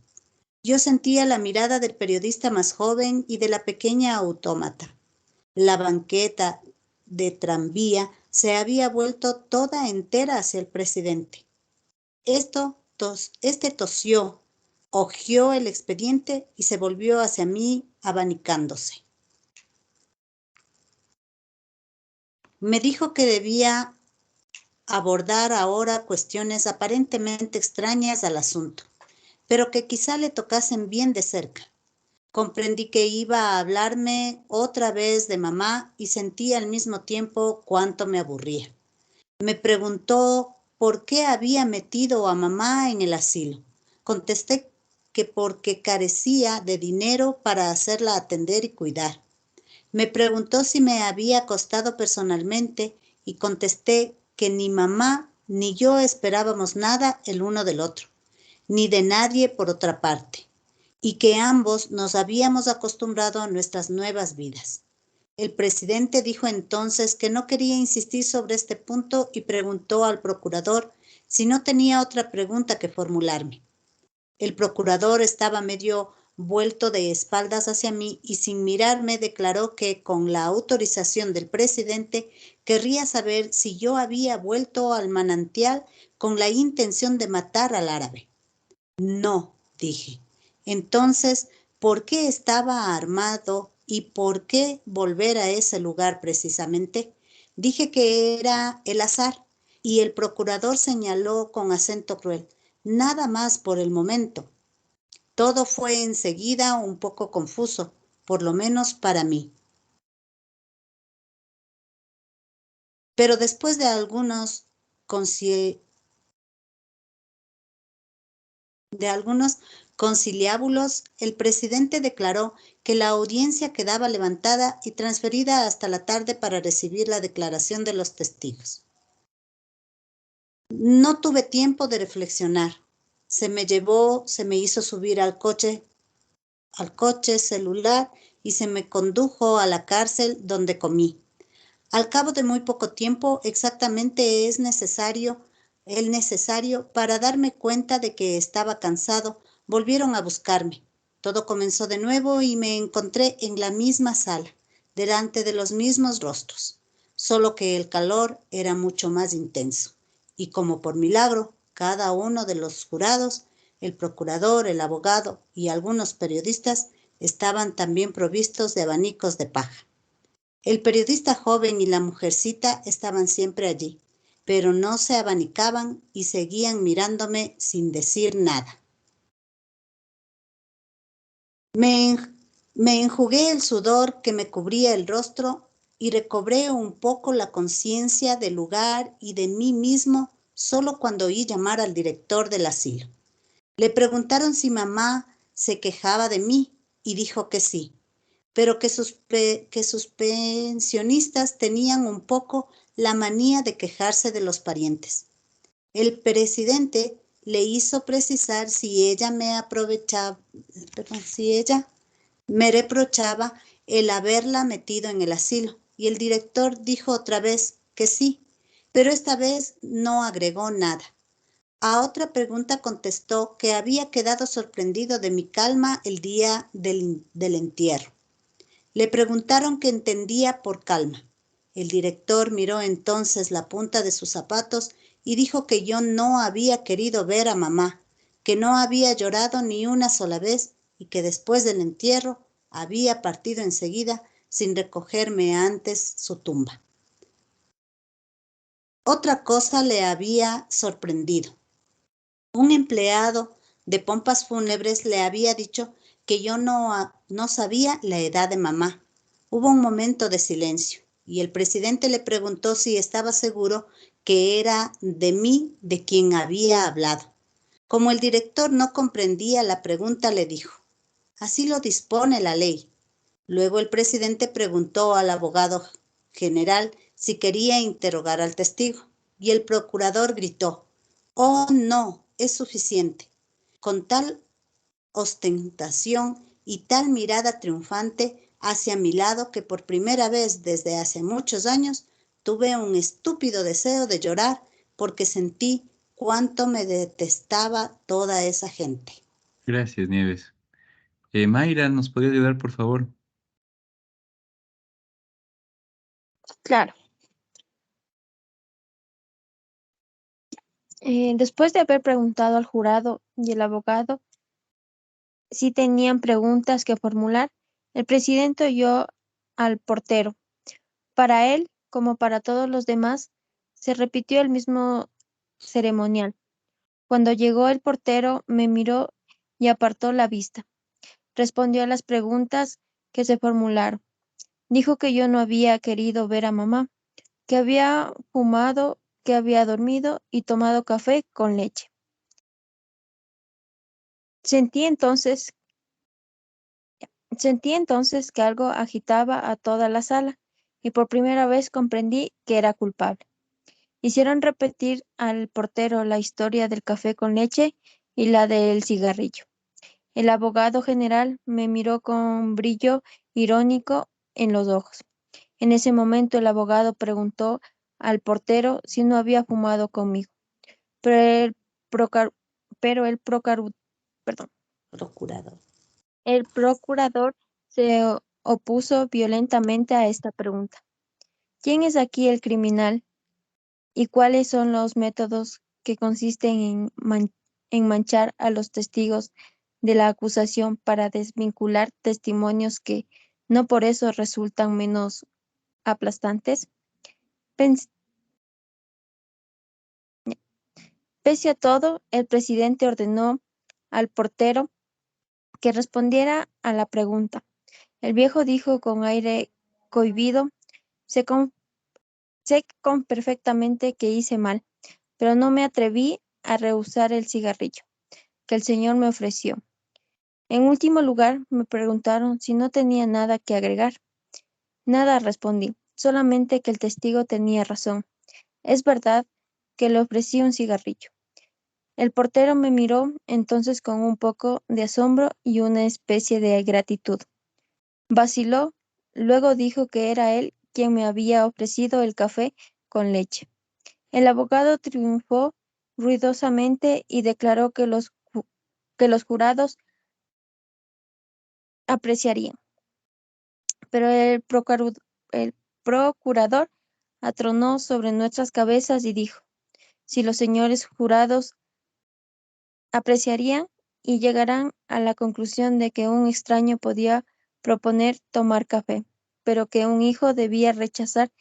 Yo sentía la mirada del periodista más joven y de la pequeña autómata. La banqueta de tranvía se había vuelto toda entera hacia el presidente. Este tosió, hojeó el expediente y se volvió hacia mí abanicándose. Me dijo que debía abordar ahora cuestiones aparentemente extrañas al asunto, pero que quizá le tocasen bien de cerca. Comprendí que iba a hablarme otra vez de mamá y sentí al mismo tiempo cuánto me aburría. Me preguntó por qué había metido a mamá en el asilo. Contesté que porque carecía de dinero para hacerla atender y cuidar. Me preguntó si me había costado personalmente y contesté que ni mamá ni yo esperábamos nada el uno del otro, ni de nadie por otra parte, y que ambos nos habíamos acostumbrado a nuestras nuevas vidas. El presidente dijo entonces que no quería insistir sobre este punto y preguntó al procurador si no tenía otra pregunta que formularme. El procurador estaba medio vuelto de espaldas hacia mí y sin mirarme declaró que con la autorización del presidente querría saber si yo había vuelto al manantial con la intención de matar al árabe. No, dije. Entonces, ¿por qué estaba armado y por qué volver a ese lugar precisamente? Dije que era el azar y el procurador señaló con acento cruel, nada más por el momento. Todo fue enseguida un poco confuso, por lo menos para mí. Pero después de algunos conciliábulos, el presidente declaró que la audiencia quedaba levantada y transferida hasta la tarde para recibir la declaración de los testigos. No tuve tiempo de reflexionar. Se me hizo subir al coche celular y se me condujo a la cárcel donde comí. Al cabo de muy poco tiempo, exactamente el necesario para darme cuenta de que estaba cansado, volvieron a buscarme. Todo comenzó de nuevo y me encontré en la misma sala, delante de los mismos rostros, solo que el calor era mucho más intenso. Y como por milagro, cada uno de los jurados, el procurador, el abogado y algunos periodistas estaban también provistos de abanicos de paja. El periodista joven y la mujercita estaban siempre allí, pero no se abanicaban y seguían mirándome sin decir nada. Me enjugué el sudor que me cubría el rostro y recobré un poco la conciencia del lugar y de mí mismo solo cuando oí llamar al director del asilo. Le preguntaron si mamá se quejaba de mí y dijo que sí, pero que sus pensionistas tenían un poco la manía de quejarse de los parientes. El presidente le hizo precisar si ella me reprochaba el haberla metido en el asilo, y el director dijo otra vez que sí, pero esta vez no agregó nada. A otra pregunta contestó que había quedado sorprendido de mi calma el día del entierro. Le preguntaron qué entendía por calma. El director miró entonces la punta de sus zapatos y dijo que yo no había querido ver a mamá, que no había llorado ni una sola vez y que después del entierro había partido enseguida sin recogerme antes su tumba. Otra cosa le había sorprendido. Un empleado de pompas fúnebres le había dicho que yo no sabía la edad de mamá. Hubo un momento de silencio y el presidente le preguntó si estaba seguro que era de mí de quien había hablado. Como el director no comprendía la pregunta, le dijo: así lo dispone la ley. Luego el presidente preguntó al abogado general si quería interrogar al testigo y el procurador gritó: oh, no, es suficiente. Con tal ostentación y tal mirada triunfante hacia mi lado que por primera vez desde hace muchos años tuve un estúpido deseo de llorar porque sentí cuánto me detestaba toda esa gente. Gracias, Nieves. Mayra, ¿nos podría ayudar, por favor? Claro. Después de haber preguntado al jurado y el abogado si tenían preguntas que formular, el presidente oyó al portero. Para él, como para todos los demás, se repitió el mismo ceremonial. Cuando llegó el portero, me miró y apartó la vista. Respondió a las preguntas que se formularon. Dijo que yo no había querido ver a mamá, que había fumado, que había dormido y tomado café con leche. Sentí entonces que algo agitaba a toda la sala y por primera vez comprendí que era culpable. Hicieron repetir al portero la historia del café con leche y la del cigarrillo. El abogado general me miró con brillo irónico en los ojos. En ese momento el abogado preguntó al portero si no había fumado conmigo, pero Procurador. el procurador se opuso violentamente a esta pregunta. ¿Quién es aquí el criminal y cuáles son los métodos que consisten en manchar a los testigos de la acusación para desvincular testimonios que no por eso resultan menos aplastantes? Pese a todo, el presidente ordenó al portero que respondiera a la pregunta. El viejo dijo con aire cohibido: sé perfectamente que hice mal, pero no me atreví a rehusar el cigarrillo que el señor me ofreció. En último lugar, me preguntaron si no tenía nada que agregar. Nada, respondí, solamente que el testigo tenía razón. Es verdad que le ofrecí un cigarrillo. El portero me miró entonces con un poco de asombro y una especie de gratitud. Vaciló, luego dijo que era él quien me había ofrecido el café con leche. El abogado triunfó ruidosamente y declaró que los jurados apreciarían. Pero el procurador atronó sobre nuestras cabezas y dijo: si los señores jurados apreciarían y llegarán a la conclusión de que un extraño podía proponer tomar café, pero que un hijo debía rechazar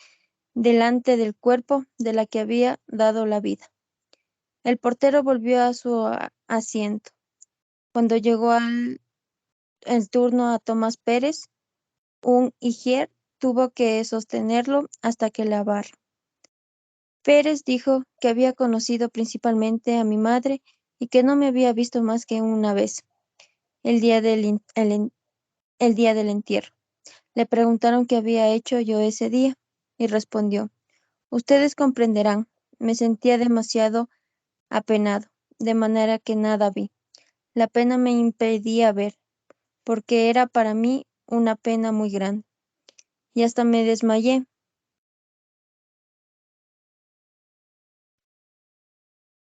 delante del cuerpo de la que había dado la vida. El portero volvió a su asiento. Cuando llegó el turno a Tomás Pérez, un higier tuvo que sostenerlo hasta que la barra. Pérez dijo que había conocido principalmente a mi madre y que no me había visto más que una vez, el día del entierro. Le preguntaron qué había hecho yo ese día y respondió: ustedes comprenderán, me sentía demasiado apenado, de manera que nada vi. La pena me impedía ver, porque era para mí una pena muy grande y hasta me desmayé.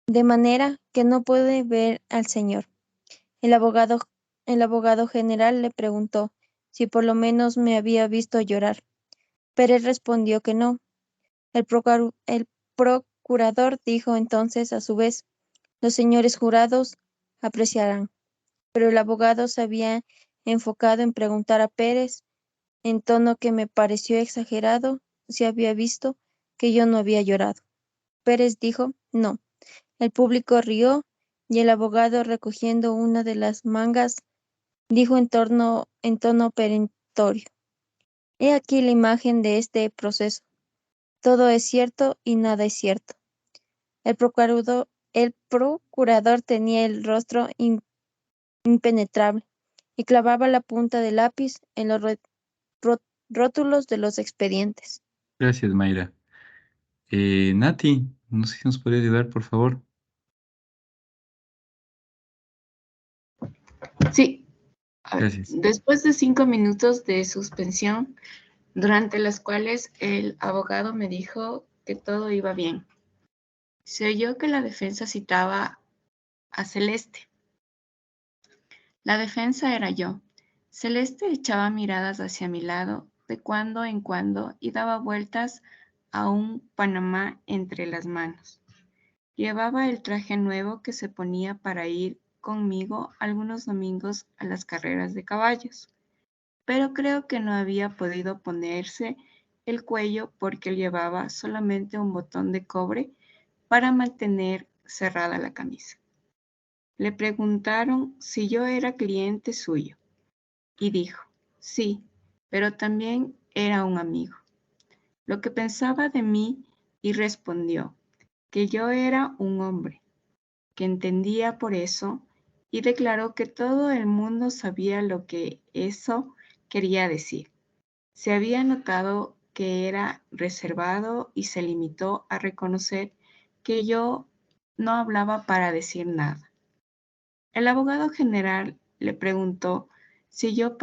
De manera que no pude ver al señor. El abogado general le preguntó si por lo menos me había visto llorar. Pérez respondió que no. El procurador dijo entonces a su vez: los señores jurados apreciarán. Pero el abogado se había enfocado en preguntar a Pérez, en tono que me pareció exagerado, si había visto que yo no había llorado. Pérez dijo no. El público rió y el abogado, recogiendo una de las mangas, dijo en tono perentorio: he aquí la imagen de este proceso. Todo es cierto y nada es cierto. El procurador tenía el rostro impenetrable y clavaba la punta del lápiz en los rótulos de los expedientes. Gracias, Mayra. Nati, no sé si nos podría ayudar, por favor. Sí. A ver, Gracias. después de 5 minutos de suspensión, durante las cuales el abogado me dijo que todo iba bien, se oyó que la defensa citaba a Celeste. La defensa era yo. Celeste echaba miradas hacia mi lado de cuando en cuando y daba vueltas a un panamá entre las manos. Llevaba el traje nuevo que se ponía para ir conmigo algunos domingos a las carreras de caballos, pero creo que no había podido ponerse el cuello porque llevaba solamente un botón de cobre para mantener cerrada la camisa. Le preguntaron si yo era cliente suyo y dijo, sí, pero también era un amigo. Lo que pensaba de mí y respondió que yo era un hombre, que entendía por eso, y declaró que todo el mundo sabía lo que eso quería decir. Se había notado que era reservado y se limitó a reconocer que yo no hablaba para decir nada. El abogado general le preguntó si yo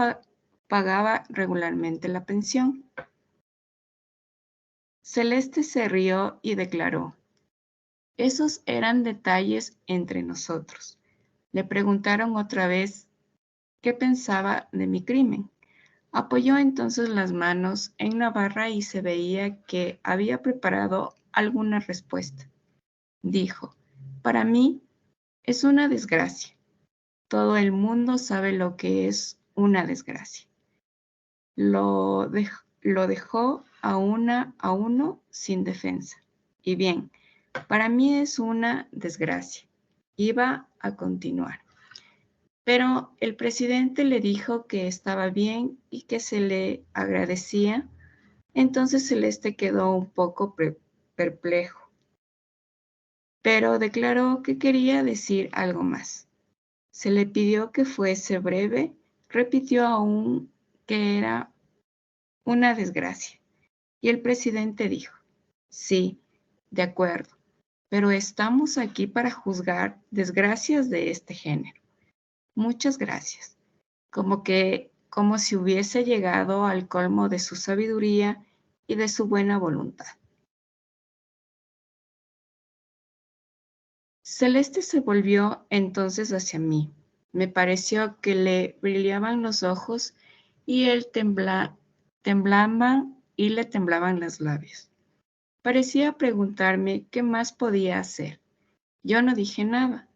pagaba regularmente la pensión. Celeste se rió y declaró: esos eran detalles entre nosotros. Le preguntaron otra vez qué pensaba de mi crimen. Apoyó entonces las manos en la barra y se veía que había preparado alguna respuesta. Dijo: para mí es una desgracia. Todo el mundo sabe lo que es una desgracia. Lo dejó a uno sin defensa. Y bien, para mí es una desgracia. Iba a continuar. Pero el presidente le dijo que estaba bien y que se le agradecía. Entonces Celeste quedó un poco perplejo, pero declaró que quería decir algo más. Se le pidió que fuese breve, repitió aún que era una desgracia. Y el presidente dijo: sí, de acuerdo, pero estamos aquí para juzgar desgracias de este género. Muchas gracias. Como si hubiese llegado al colmo de su sabiduría y de su buena voluntad. Celeste se volvió entonces hacia mí. Me pareció que le brillaban los ojos y él temblaban los labios. Parecía preguntarme qué más podía hacer. Yo no dije nada.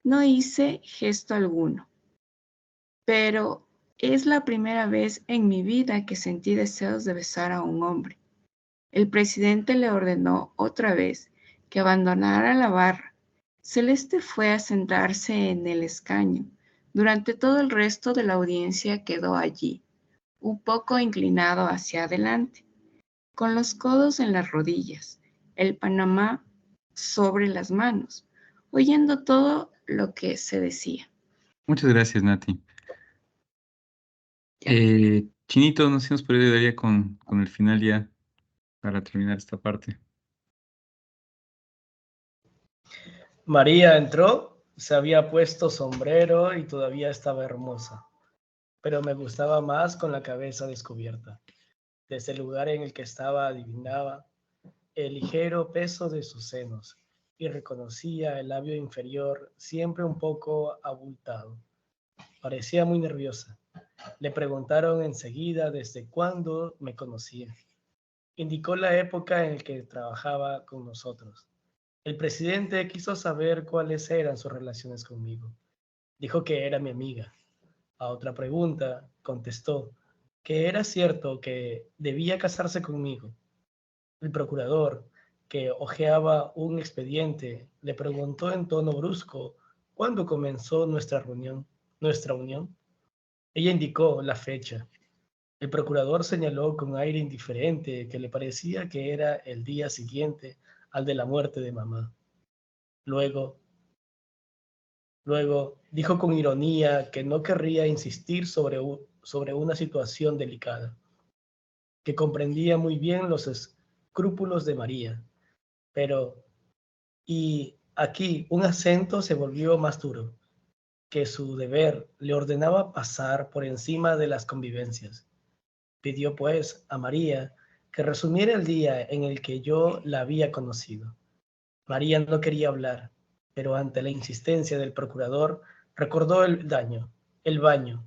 No hice gesto alguno. Pero es la primera vez en mi vida que sentí deseos de besar a un hombre. El presidente le ordenó otra vez que abandonara la barra. Celeste fue a sentarse en el escaño. Durante todo el resto de la audiencia quedó allí, un poco inclinado hacia adelante, con los codos en las rodillas, el panamá sobre las manos, oyendo todo lo que se decía. Muchas gracias, Nati. Chinito, no sé si nos podría ayudar ya con el final ya para terminar esta parte. María entró, se había puesto sombrero y todavía estaba hermosa, pero me gustaba más con la cabeza descubierta. Desde el lugar en el que estaba adivinaba el ligero peso de sus senos y reconocía el labio inferior siempre un poco abultado. Parecía muy nerviosa. Le preguntaron enseguida desde cuándo me conocía. Indicó la época en la que trabajaba con nosotros. El presidente quiso saber cuáles eran sus relaciones conmigo. Dijo que era mi amiga. A otra pregunta, contestó que era cierto que debía casarse conmigo. El procurador, que hojeaba un expediente, le preguntó en tono brusco cuándo comenzó nuestra unión. Ella indicó la fecha. El procurador señaló con aire indiferente que le parecía que era el día siguiente al de la muerte de mamá. Luego dijo con ironía que no querría insistir sobre una situación delicada, que comprendía muy bien los escrúpulos de María, pero, y aquí un acento se volvió más duro, que su deber le ordenaba pasar por encima de las convivencias. Pidió pues a María que resumiera el día en el que yo la había conocido. María no quería hablar, pero ante la insistencia del procurador recordó el baño,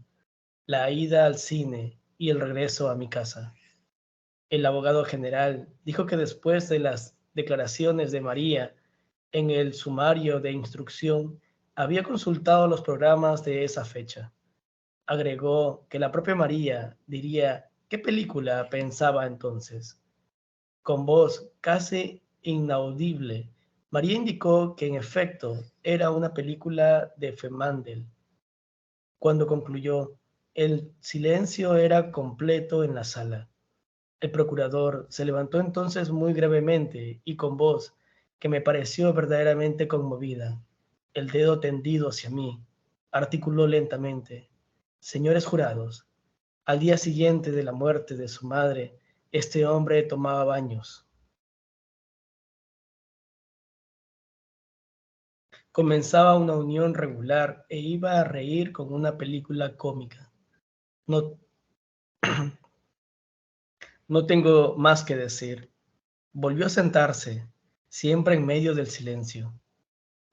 la ida al cine y el regreso a mi casa. El abogado general dijo que después de las declaraciones de María en el sumario de instrucción, había consultado los programas de esa fecha. Agregó que la propia María diría qué película pensaba entonces. Con voz casi inaudible, María indicó que en efecto era una película de Fernandel. Cuando concluyó, el silencio era completo en la sala. El procurador se levantó entonces muy gravemente y con voz que me pareció verdaderamente conmovida, el dedo tendido hacia mí, articuló lentamente: Señores jurados, al día siguiente de la muerte de su madre, este hombre tomaba baños. Comenzaba una unión regular e iba a reír con una película cómica. No, no tengo más que decir. Volvió a sentarse, siempre en medio del silencio.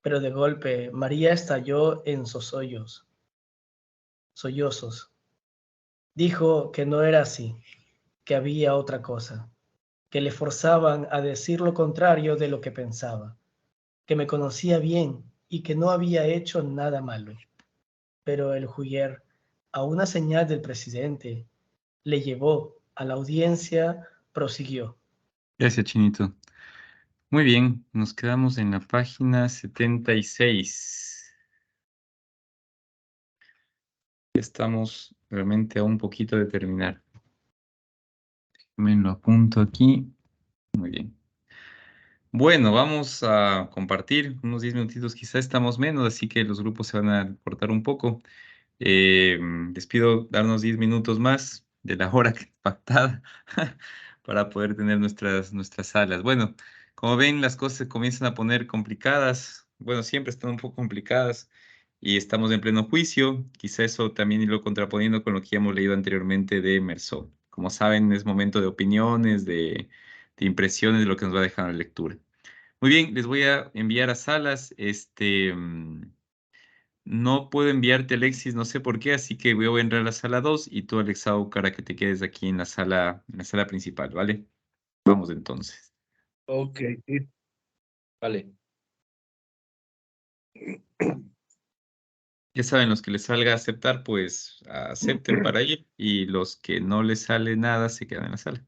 Pero de golpe María estalló en sollozos. Dijo que no era así, que había otra cosa, que le forzaban a decir lo contrario de lo que pensaba, que me conocía bien y que no había hecho nada malo. Pero el juyer, a una señal del presidente, le llevó a la audiencia, prosiguió. Gracias, Chinito. Muy bien, nos quedamos en la página 76. Estamos realmente a un poquito de terminar. Me lo apunto aquí. Muy bien. Bueno, vamos a compartir unos 10 minutitos, quizá estamos menos, así que los grupos se van a cortar un poco. Les pido darnos 10 minutos más de la hora pactada para poder tener nuestras salas. Bueno, como ven, las cosas se comienzan a poner complicadas. Bueno, siempre están un poco complicadas y estamos en pleno juicio. Quizá eso también irlo contraponiendo con lo que ya hemos leído anteriormente de Mersó. Como saben, es momento de opiniones, de impresiones de lo que nos va dejando la lectura. Muy bien, les voy a enviar a salas. No puedo enviarte, Alexis, no sé por qué, así que voy a entrar a la sala 2 y tú, Alexau, para que te quedes aquí en la sala principal, ¿vale? Vamos entonces. Ok, sí. Vale. Ya saben, los que les salga aceptar, pues acepten para ir, y los que no les sale nada se quedan en la sala.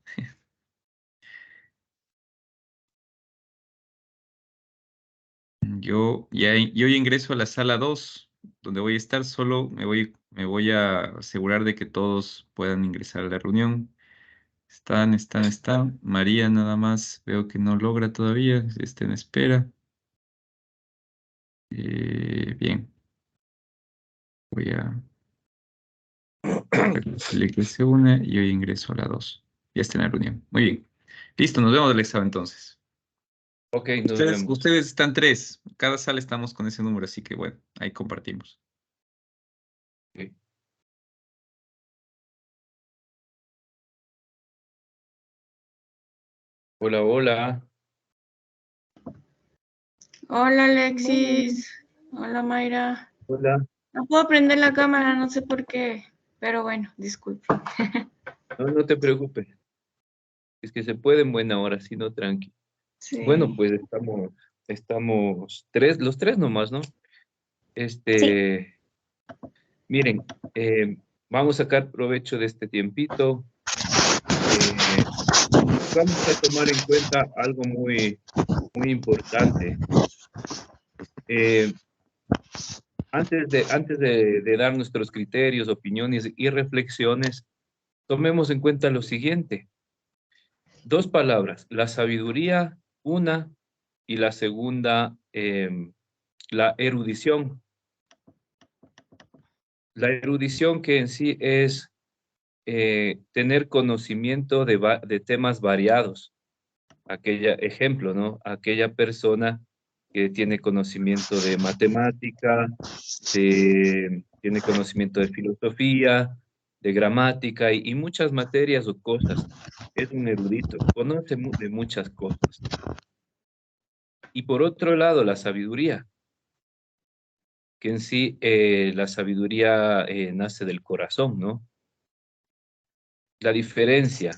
Yo ya ingreso a la sala 2, donde voy a estar, solo me voy a asegurar de que todos puedan ingresar a la reunión. Están. María nada más veo que no logra todavía, está en espera. Bien, voy a darle que se une y hoy ingreso a la 2. Ya está en la reunión. Muy bien. Listo, nos vemos, Alexa, entonces. Ok, nos vemos. Ustedes están 3. Cada sala estamos con ese número, así que bueno, ahí compartimos. Ok. Hola, hola. Hola Alexis. Hola Mayra. Hola. No puedo prender la cámara, no sé por qué. Pero bueno, disculpe. No, no te preocupes. Es que se puede en buena hora, si no, tranqui. Sí. Bueno, pues estamos los tres nomás, ¿no? Miren, vamos a sacar provecho de este tiempito. Vamos a tomar en cuenta algo muy, muy importante. Antes de dar nuestros criterios, opiniones y reflexiones, tomemos en cuenta lo siguiente. Dos palabras, la sabiduría, una, y la segunda, la erudición. La erudición que en sí es tener conocimiento de temas variados. Ejemplo, ¿no? Aquella persona que tiene conocimiento de matemática, tiene conocimiento de filosofía, de gramática y muchas materias o cosas. Es un erudito, conoce de muchas cosas. Y por otro lado, la sabiduría, que en sí la sabiduría nace del corazón, ¿no? La diferencia,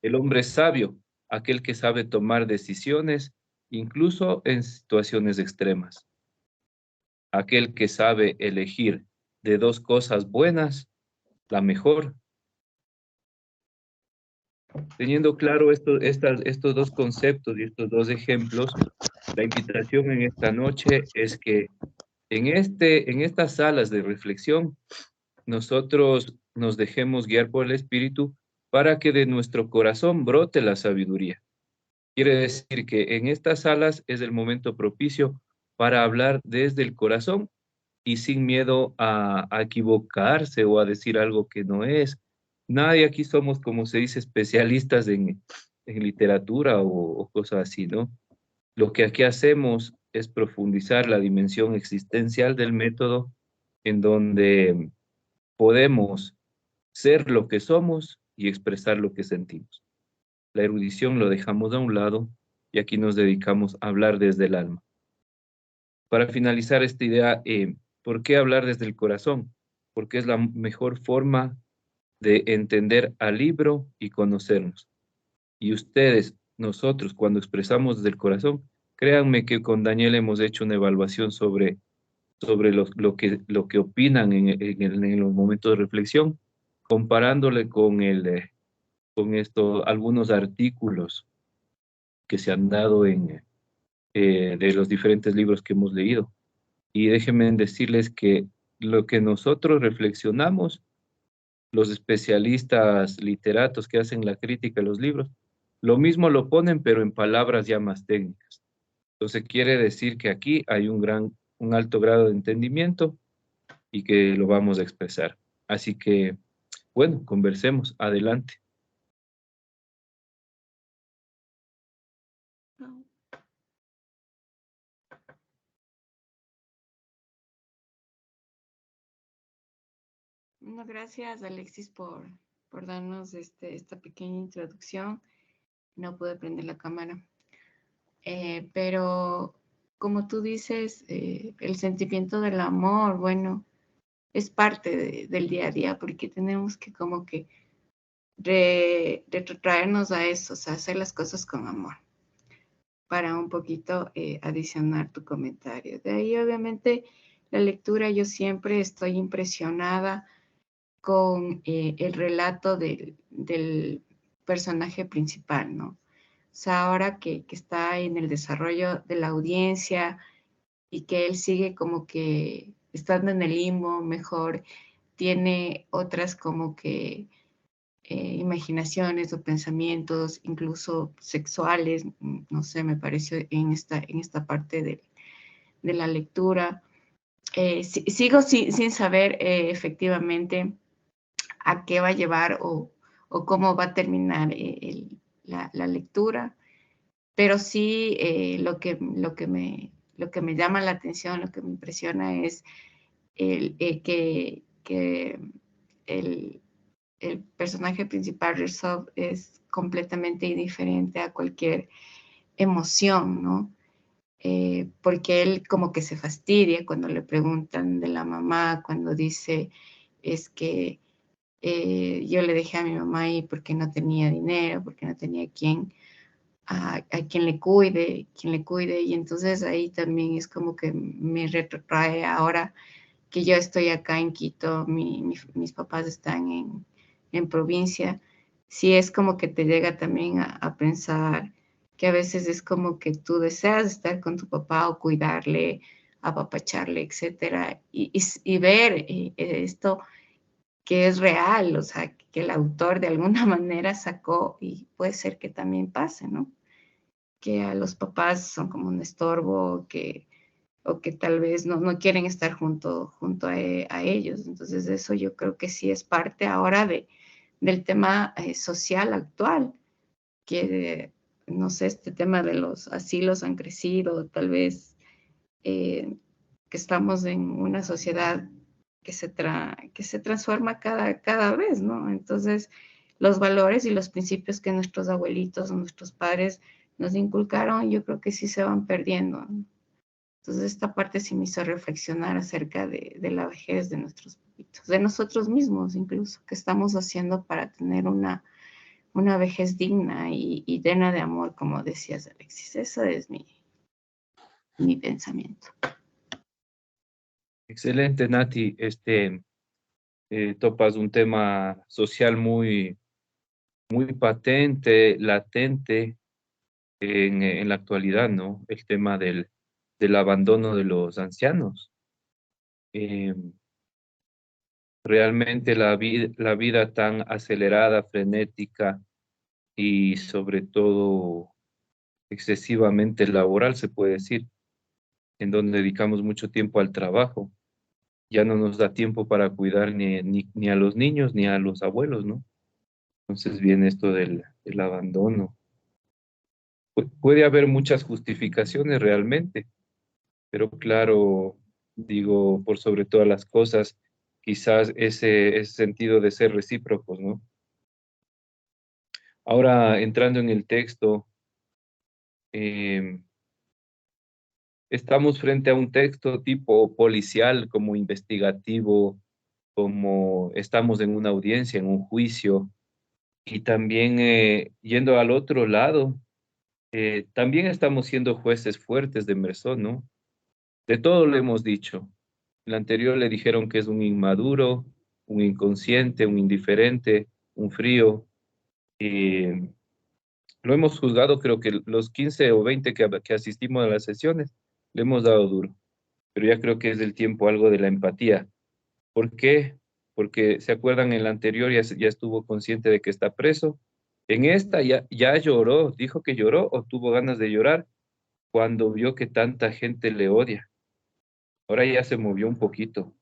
el hombre sabio, aquel que sabe tomar decisiones, incluso en situaciones extremas. Aquel que sabe elegir de dos cosas buenas, la mejor. Teniendo claro estos dos conceptos y estos dos ejemplos, la invitación en esta noche es que en estas salas de reflexión, nosotros nos dejemos guiar por el Espíritu para que de nuestro corazón brote la sabiduría. Quiere decir que en estas salas es el momento propicio para hablar desde el corazón y sin miedo a equivocarse o a decir algo que no es. Nadie aquí somos, como se dice, especialistas en literatura o cosas así, ¿no? Lo que aquí hacemos es profundizar la dimensión existencial del método en donde podemos ser lo que somos y expresar lo que sentimos. La erudición lo dejamos a un lado y aquí nos dedicamos a hablar desde el alma. Para finalizar esta idea, ¿por qué hablar desde el corazón? Porque es la mejor forma de entender al libro y conocernos. Y ustedes, nosotros, cuando expresamos desde el corazón, créanme que con Daniel hemos hecho una evaluación sobre lo que opinan en los momentos de reflexión, comparándole con algunos artículos que se han dado de los diferentes libros que hemos leído. Y déjenme decirles que lo que nosotros reflexionamos, los especialistas literatos que hacen la crítica a los libros, lo mismo lo ponen, pero en palabras ya más técnicas. Entonces quiere decir que aquí hay un alto grado de entendimiento y que lo vamos a expresar. Así que, bueno, conversemos. Adelante. No, gracias Alexis por darnos esta pequeña introducción. No pude prender la cámara. Pero como tú dices, el sentimiento del amor, bueno, es parte del día a día porque tenemos que como que retrotraernos a eso, o sea, hacer las cosas con amor, para un poquito adicionar tu comentario. De ahí, obviamente, la lectura, yo siempre estoy impresionada con el relato del personaje principal, ¿no? O sea, ahora que está en el desarrollo de la audiencia y que él sigue como que estando en el limbo, mejor tiene otras como que imaginaciones o pensamientos, incluso sexuales, no sé, me pareció en esta parte de la lectura. Sigo sin saber efectivamente a qué va a llevar o cómo va a terminar la lectura, pero sí lo que me llama la atención, lo que me impresiona es que el el personaje principal, Resolve, es completamente indiferente a cualquier emoción, ¿no? Porque él como que se fastidia cuando le preguntan de la mamá, cuando dice, es que yo le dejé a mi mamá ahí porque no tenía dinero, porque no tenía a quien le cuide, y entonces ahí también es como que me retrotrae ahora que yo estoy acá en Quito, mis papás están en provincia, sí es como que te llega también a pensar que a veces es como que tú deseas estar con tu papá o cuidarle, apapacharle, etcétera, y ver esto que es real, o sea, que el autor de alguna manera sacó, y puede ser que también pase, ¿no? Que a los papás son como un estorbo, o que tal vez no quieren estar junto a ellos. Entonces eso yo creo que sí es parte ahora del tema social actual, que no sé, este tema de los asilos han crecido, tal vez que estamos en una sociedad que se transforma cada vez, ¿no? Entonces, los valores y los principios que nuestros abuelitos o nuestros padres nos inculcaron, yo creo que sí se van perdiendo, ¿no? Entonces, esta parte sí me hizo reflexionar acerca de la vejez de nuestros papitos, de nosotros mismos incluso, que estamos haciendo para tener una vejez digna y llena de amor, como decías, Alexis. Eso es mi pensamiento. Excelente, Nati. Topas un tema social muy patente, latente en la actualidad, ¿no? El tema del abandono de los ancianos. Eh, Realmente la vida tan acelerada, frenética y sobre todo excesivamente laboral, se puede decir, en donde dedicamos mucho tiempo al trabajo. Ya no nos da tiempo para cuidar ni a los niños ni a los abuelos, ¿no? Entonces viene esto del abandono. Puede haber muchas justificaciones realmente, pero claro, digo, por sobre todas las cosas, quizás ese sentido de ser recíprocos, ¿no? Ahora, entrando en el texto, eh, estamos frente a un texto tipo policial, como investigativo, como estamos en una audiencia, en un juicio, y también yendo al otro lado, también estamos siendo jueces fuertes de Mersón, ¿no? De todo lo hemos dicho. El anterior le dijeron que es un inmaduro, un inconsciente, un indiferente, un frío. eh, lo hemos juzgado, creo que los 15 o 20 que asistimos a las sesiones, le hemos dado duro. Pero ya creo que es del tiempo algo de la empatía. ¿Por qué? Porque se acuerdan, en la anterior ya estuvo consciente de que está preso. En esta ya lloró, dijo que lloró o tuvo ganas de llorar cuando vio que tanta gente le odia. Ahora ya se movió un poquito.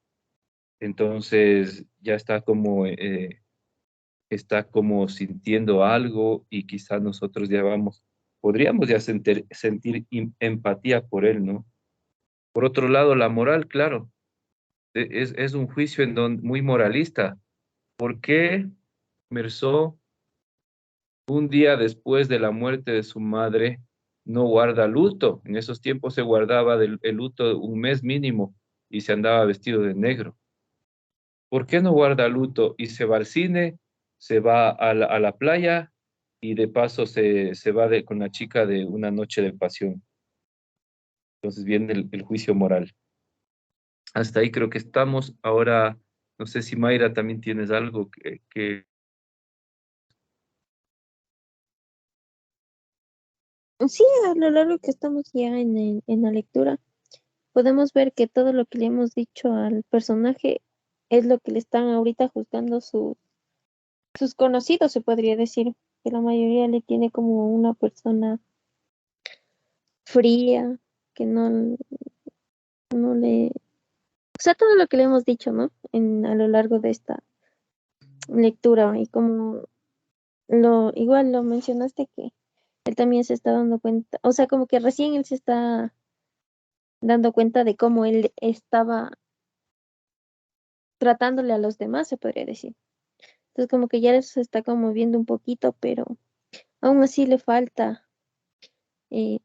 Entonces ya está como sintiendo algo, y quizás nosotros podríamos ya sentir empatía por él, ¿no? Por otro lado, la moral, claro, es un juicio muy moralista. ¿Por qué Mersó, un día después de la muerte de su madre, no guarda luto? En esos tiempos se guardaba el luto un mes mínimo y se andaba vestido de negro. ¿Por qué no guarda luto y se va al cine, se va a la playa y de paso se va con la chica de una noche de pasión? Entonces viene el juicio moral. Hasta ahí creo que estamos. Ahora, no sé si Mayra también tienes algo que... Sí, a lo largo que estamos ya en la lectura, podemos ver que todo lo que le hemos dicho al personaje es lo que le están ahorita juzgando sus conocidos, se podría decir, que la mayoría le tiene como una persona fría, que no le... O sea, todo lo que le hemos dicho, ¿no? A lo largo de esta lectura, y como igual lo mencionaste, que él también se está dando cuenta, o sea, como que recién él se está dando cuenta de cómo él estaba tratándole a los demás, se podría decir. Entonces como que ya se está conmoviendo un poquito, pero aún así le falta, eh,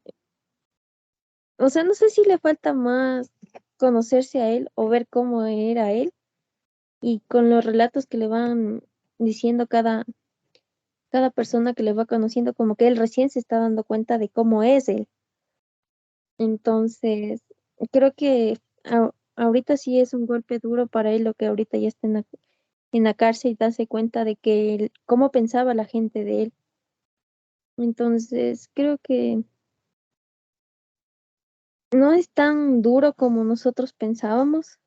o sea, no sé si le falta más conocerse a él o ver cómo era él y con los relatos que le van diciendo cada persona que le va conociendo, como que él recién se está dando cuenta de cómo es él. Entonces, creo que ahorita sí es un golpe duro para él lo que ahorita ya está en la cárcel y darse cuenta de que cómo pensaba la gente de él. Entonces, creo que no es tan duro como nosotros pensábamos,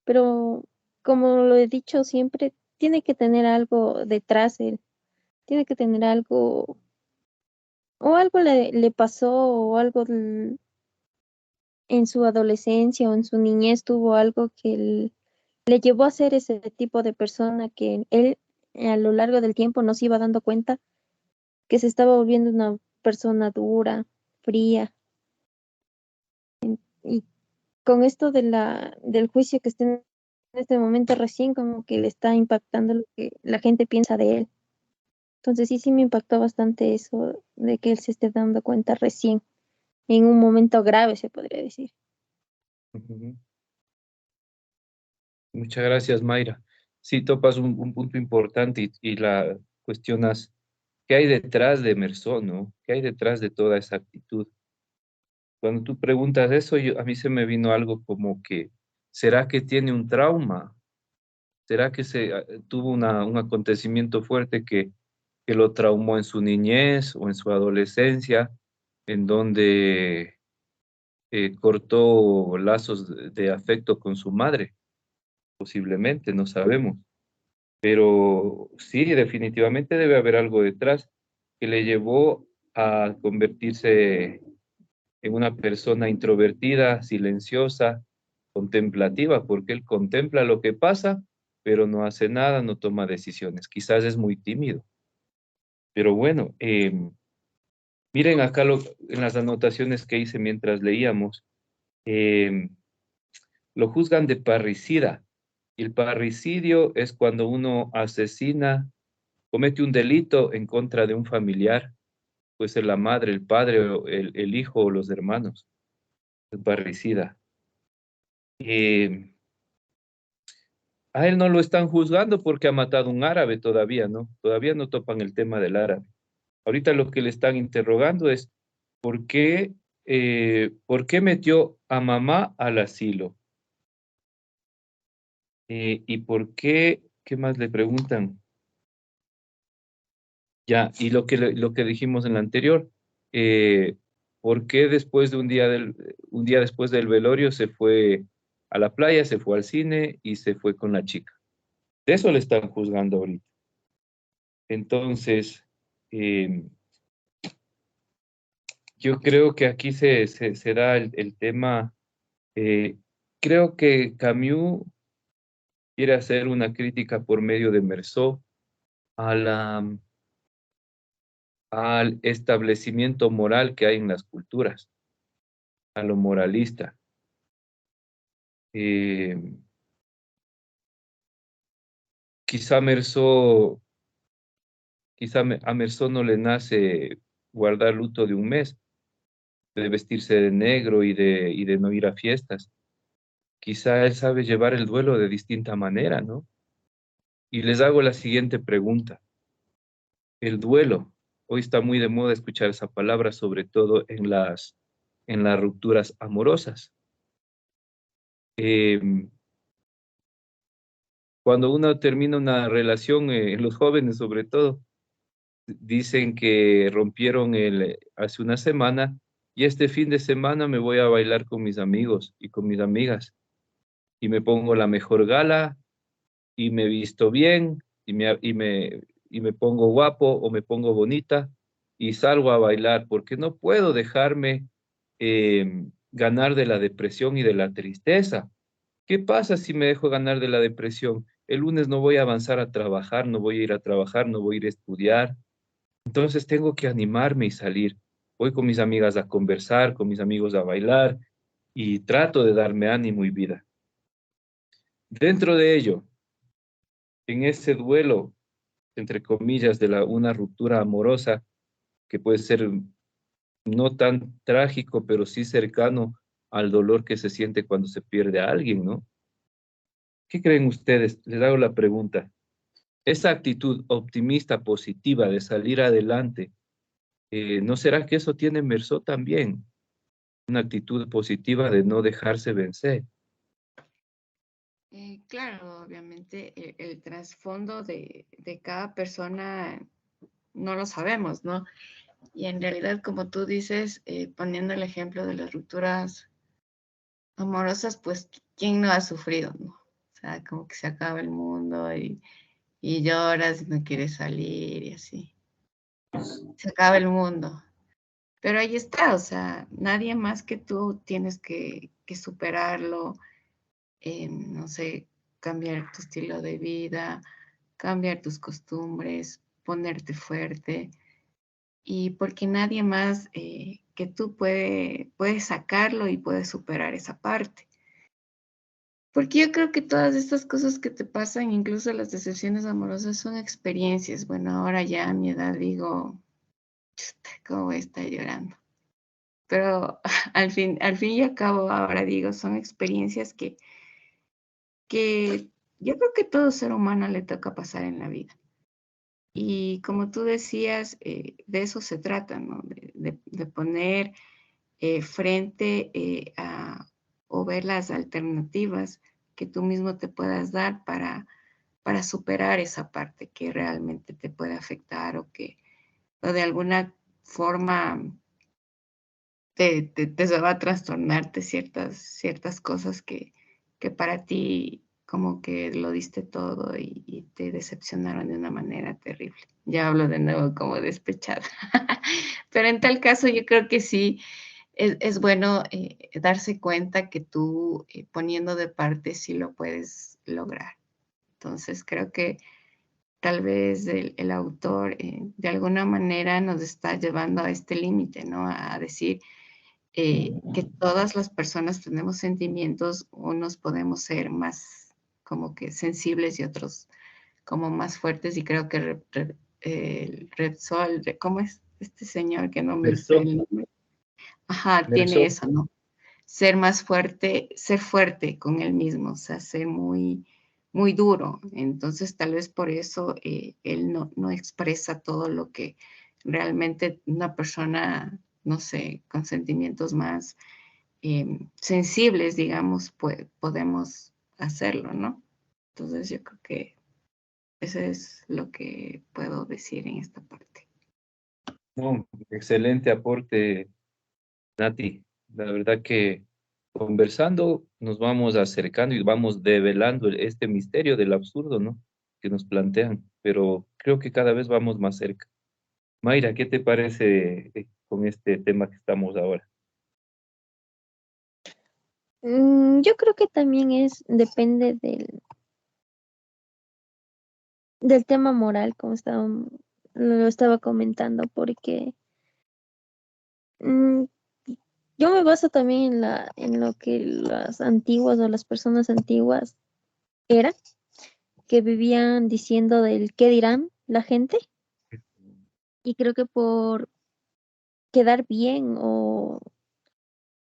pero como lo he dicho siempre, tiene que tener algo detrás él, tiene que tener algo, o algo le pasó, o algo en su adolescencia o en su niñez tuvo algo que le llevó a ser ese tipo de persona que él a lo largo del tiempo no se iba dando cuenta que se estaba volviendo una persona dura, fría. Y con esto del juicio que está en este momento recién como que le está impactando lo que la gente piensa de él. Entonces sí me impactó bastante eso de que él se esté dando cuenta recién, en un momento grave se podría decir. Ujú. Muchas gracias, Mayra. Sí, topas un punto importante y la cuestionas, ¿qué hay detrás de Emerson, no? ¿Qué hay detrás de toda esa actitud? Cuando tú preguntas eso, a mí se me vino algo como que, ¿será que tiene un trauma? ¿Será que tuvo un acontecimiento fuerte que lo traumó en su niñez o en su adolescencia, en donde cortó lazos de afecto con su madre? Posiblemente, no sabemos. Pero sí, definitivamente debe haber algo detrás que le llevó a convertirse en una persona introvertida, silenciosa, contemplativa, porque él contempla lo que pasa, pero no hace nada, no toma decisiones. Quizás es muy tímido. Pero bueno, miren acá en las anotaciones que hice mientras leíamos, em, lo juzgan de parricida. Y el parricidio es cuando uno asesina, comete un delito en contra de un familiar, puede ser la madre, el padre, o el hijo o los hermanos. El parricida. Eh, a él no lo están juzgando porque ha matado a un árabe todavía, ¿no? Todavía no topan el tema del árabe. Ahorita lo que le están interrogando es ¿por qué metió a mamá al asilo? ¿Y por qué más le preguntan? Ya, y lo que dijimos en la anterior, eh, ¿por qué después de un día después del velorio se fue a la playa, se fue al cine y se fue con la chica? De eso le están juzgando ahorita. Entonces, eh, yo creo que aquí se da el tema, eh, creo que Camus quiere hacer una crítica por medio de Meursault a al establecimiento moral que hay en las culturas, a lo moralista. Eh, quizá Meursault, a Meursault no le nace guardar luto de un mes, de vestirse de negro y de no ir a fiestas. Quizá él sabe llevar el duelo de distinta manera, ¿no? Y les hago la siguiente pregunta. El duelo. Hoy está muy de moda escuchar esa palabra, sobre todo en las rupturas amorosas. Eh, cuando uno termina una relación, los jóvenes sobre todo, dicen que rompieron hace una semana y este fin de semana me voy a bailar con mis amigos y con mis amigas y me pongo la mejor gala y me visto bien y me pongo guapo o me pongo bonita y salgo a bailar porque no puedo dejarme ganar de la depresión y de la tristeza. ¿Qué pasa si me dejo ganar de la depresión? El lunes no voy a avanzar a trabajar, no voy a ir a trabajar, no voy a ir a estudiar. Entonces tengo que animarme y salir. Voy con mis amigas a conversar, con mis amigos a bailar y trato de darme ánimo y vida. Dentro de ello, en ese duelo entre comillas, de una ruptura amorosa, que puede ser no tan trágico, pero sí cercano al dolor que se siente cuando se pierde a alguien, ¿no? ¿Qué creen ustedes? Les hago la pregunta. Esa actitud optimista, positiva de salir adelante, ¿no será que eso tiene Mersó también? Una actitud positiva de no dejarse vencer. Claro, obviamente el trasfondo de cada persona no lo sabemos, ¿no? Y en realidad, como tú dices, poniendo el ejemplo de las rupturas amorosas, pues, ¿quién no ha sufrido, no? O sea, como que se acaba el mundo y lloras y no quieres salir y así. Se acaba el mundo. Pero ahí está, o sea, nadie más que tú tienes que superarlo, no sé, cambiar tu estilo de vida, cambiar tus costumbres, ponerte fuerte. Y porque nadie más que tú puede sacarlo y puede superar esa parte. Porque yo creo que todas estas cosas que te pasan, incluso las decepciones amorosas, son experiencias. Bueno, ahora ya a mi edad digo, "Chuta, ¿cómo voy a estar llorando?". Pero al fin y al cabo, ahora digo, son experiencias que yo creo que todo ser humano le toca pasar en la vida. Y como tú decías, de eso se trata, ¿no? De poner frente o ver las alternativas que tú mismo te puedas dar para superar esa parte que realmente te puede afectar o de alguna forma te va a trastornarte ciertas cosas que para ti como que lo diste todo y te decepcionaron de una manera terrible. Ya hablo de nuevo como despechada. Pero en tal caso yo creo que sí es bueno darse cuenta que tú poniendo de parte sí lo puedes lograr. Entonces creo que tal vez el autor de alguna manera nos está llevando a este límite, ¿no? A decir que todas las personas tenemos sentimientos, unos podemos ser más como que sensibles y otros como más fuertes, y creo que el Repsol, ¿cómo es este señor que no me sé el nombre? Ajá, tiene eso, ¿no? Ser más fuerte, ser fuerte con él mismo, o sea, ser muy, muy duro. Entonces, tal vez por eso él no expresa todo lo que realmente una persona, no sé, con sentimientos más sensibles, digamos, podemos hacerlo, ¿no? Entonces, yo creo que eso es lo que puedo decir en esta parte. No, excelente aporte, Nati. La verdad que conversando nos vamos acercando y vamos develando este misterio del absurdo, ¿no? Que nos plantean, pero creo que cada vez vamos más cerca. Mayra, ¿qué te parece con este tema que estamos ahora? Yo creo que también depende del tema moral, como lo estaba comentando, porque mm, yo me baso también en lo que las antiguas o las personas antiguas eran, que vivían diciendo del qué dirán la gente, y creo que por quedar bien o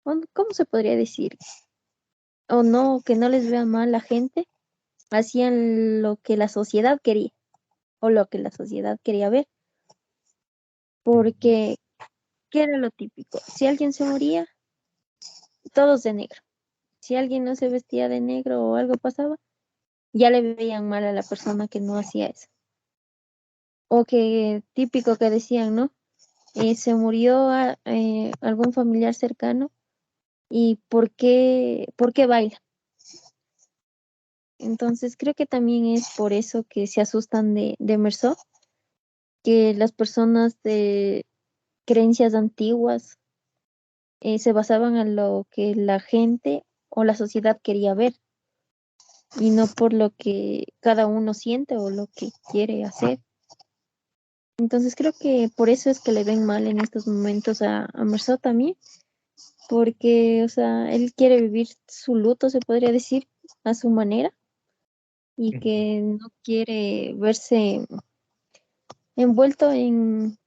¿cómo se podría decir? O no, que no les vea mal la gente, hacían lo que la sociedad quería o lo que la sociedad quería ver, porque ¿qué era lo típico? Si alguien se moría, todos de negro. Si alguien no se vestía de negro o algo pasaba, ya le veían mal a la persona que no hacía eso. O que típico que decían, ¿no? Se murió algún familiar cercano y ¿por qué baila? Entonces creo que también es por eso que se asustan de Merceau, que las personas de creencias antiguas se basaban en lo que la gente o la sociedad quería ver y no por lo que cada uno siente o lo que quiere hacer. Entonces creo que por eso es que le ven mal en estos momentos a Merceau también, porque, o sea, él quiere vivir su luto, se podría decir, a su manera, y que no quiere verse envuelto en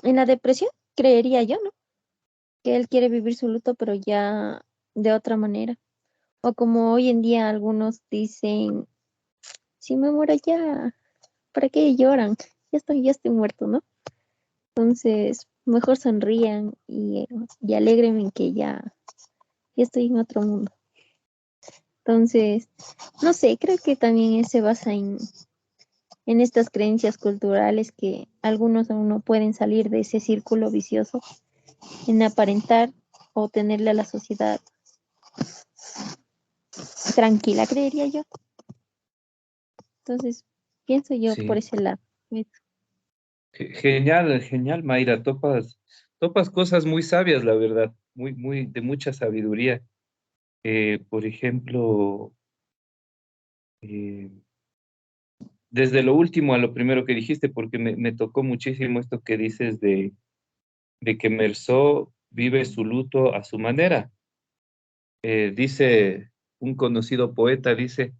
la depresión, creería yo, ¿no? Que él quiere vivir su luto, pero ya de otra manera. O como hoy en día algunos dicen, si me muero ya, ¿para qué lloran? Ya estoy muerto, ¿no? Entonces, mejor sonrían y alegren en que ya estoy en otro mundo. Entonces, no sé, creo que también se basa en estas creencias culturales que algunos aún no pueden salir de ese círculo vicioso, en aparentar o tenerle a la sociedad tranquila, creería yo. Entonces, pienso yo por Sí. ese lado. Genial, genial, Mayra. Topas cosas muy sabias, la verdad, muy de mucha sabiduría. Por ejemplo, eh, desde lo último a lo primero que dijiste, porque me tocó muchísimo esto que dices de que Merzó vive su luto a su manera. Dice un conocido poeta, dice,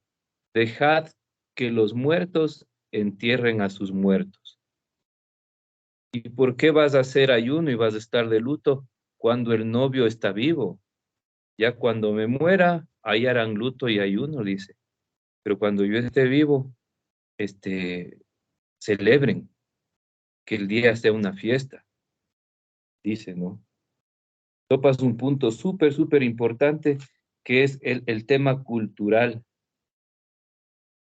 dejad que los muertos entierren a sus muertos. ¿Y por qué vas a hacer ayuno y vas a estar de luto cuando el novio está vivo? Ya cuando me muera, ahí harán luto y ayuno, dice. Pero cuando yo esté vivo, celebren, que el día sea una fiesta, dice, ¿no? Topas un punto súper importante, que es el tema cultural.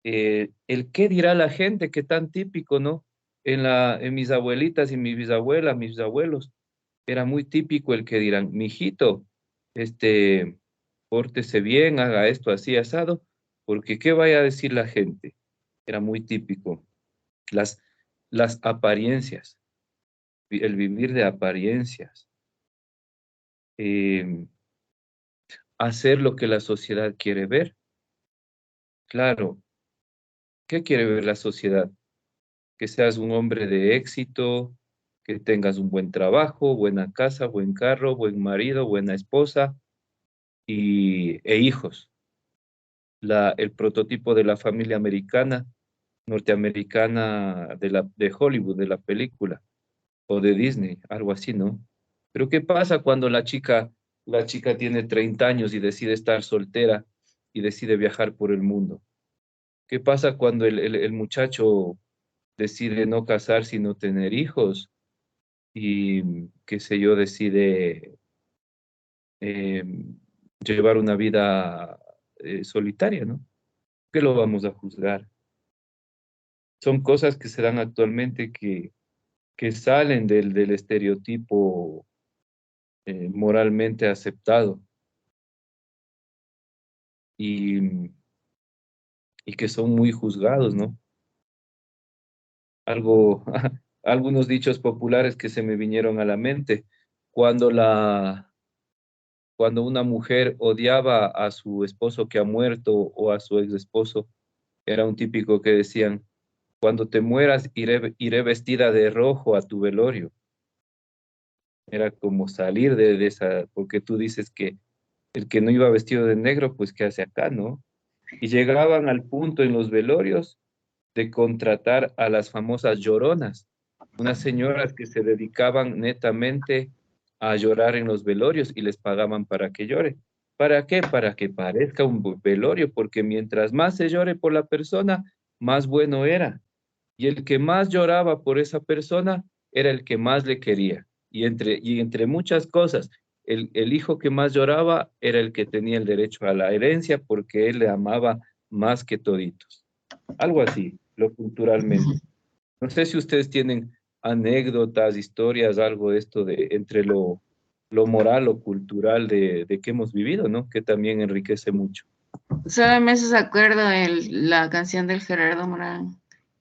El qué dirá la gente, que tan típico, ¿no? En mis abuelitas y mis bisabuelas, mis bisabuelos, era muy típico el que dirán, mijito, pórtese bien, haga esto así asado, porque ¿qué vaya a decir la gente? Era muy típico. Las, las apariencias, el vivir de apariencias, eh, hacer lo que la sociedad quiere ver. Claro, ¿qué quiere ver la sociedad? Que seas un hombre de éxito, que tengas un buen trabajo, buena casa, buen carro, buen marido, buena esposa e hijos. El prototipo de la familia americana, norteamericana de Hollywood, de la película, o de Disney, algo así, ¿no? Pero ¿qué pasa cuando la chica tiene 30 años y decide estar soltera y decide viajar por el mundo? ¿Qué pasa cuando el muchacho decide no casarse y no tener hijos? Y, qué sé yo, decide eh, llevar una vida solitaria, ¿no? ¿Qué lo vamos a juzgar? Son cosas que se dan actualmente que salen del estereotipo moralmente aceptado y, y que son muy juzgados, ¿no? Algo, algunos dichos populares que se me vinieron a la mente. Cuando cuando una mujer odiaba a su esposo que ha muerto o a su ex esposo, era un típico que decían, cuando te mueras iré vestida de rojo a tu velorio. Era como salir de esa, porque tú dices que el que no iba vestido de negro, pues ¿qué hace acá, no? Y llegaban al punto en los velorios de contratar a las famosas lloronas, unas señoras que se dedicaban netamente a llorar en los velorios y les pagaban para que llore. ¿Para qué? Para que parezca un velorio, porque mientras más se llore por la persona, más bueno era. Y el que más lloraba por esa persona era el que más le quería. Y entre muchas cosas, el hijo que más lloraba era el que tenía el derecho a la herencia porque él le amaba más que toditos. Algo así, lo culturalmente. No sé si ustedes tienen anécdotas, historias, algo de esto de entre lo moral o cultural de que hemos vivido, ¿no? Que también enriquece mucho. Solo me haces acuerdo la canción del Gerardo Morán.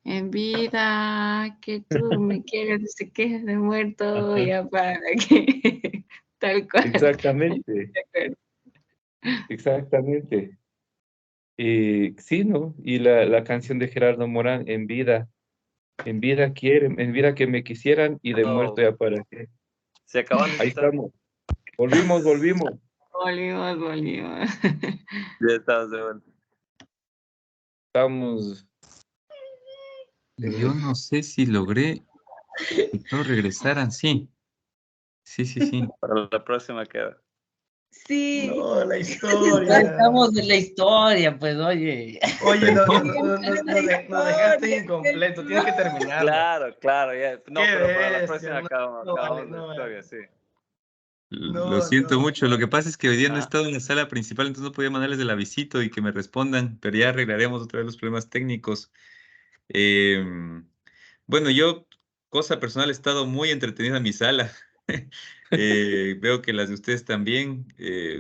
En vida, que tú me quieres, se quejes de muerto, Ajá. ya para que. Tal cual. Exactamente, De acuerdo. exactamente. Y sí, ¿no? Y la canción de Gerardo Morán, en vida quieren, en vida que me quisieran y de muerto No, ya para qué. se acaban de Ahí invitar. estamos. Volvimos. Volvimos. Ya estamos de vuelta. Estamos. Yo no sé si logré Si todos regresaran, sí. Sí, sí, sí. Para la próxima queda. Sí. No, la Ya historia. estamos en la historia, pues, oye. Oye, no, No. no dejaste incompleto, tienes que terminarlo. Claro, ya. No, Qué pero para la bestia, próxima no vale, acabamos la no vale. historia, sí. Lo siento mucho. Lo que pasa es que hoy día no he Ah, estado en la sala principal, entonces no podía mandarles el avisito y que me respondan, pero ya arreglaremos otra vez los problemas técnicos. Em, bueno, yo, cosa personal, he estado muy entretenida en mi sala. Veo que las de ustedes también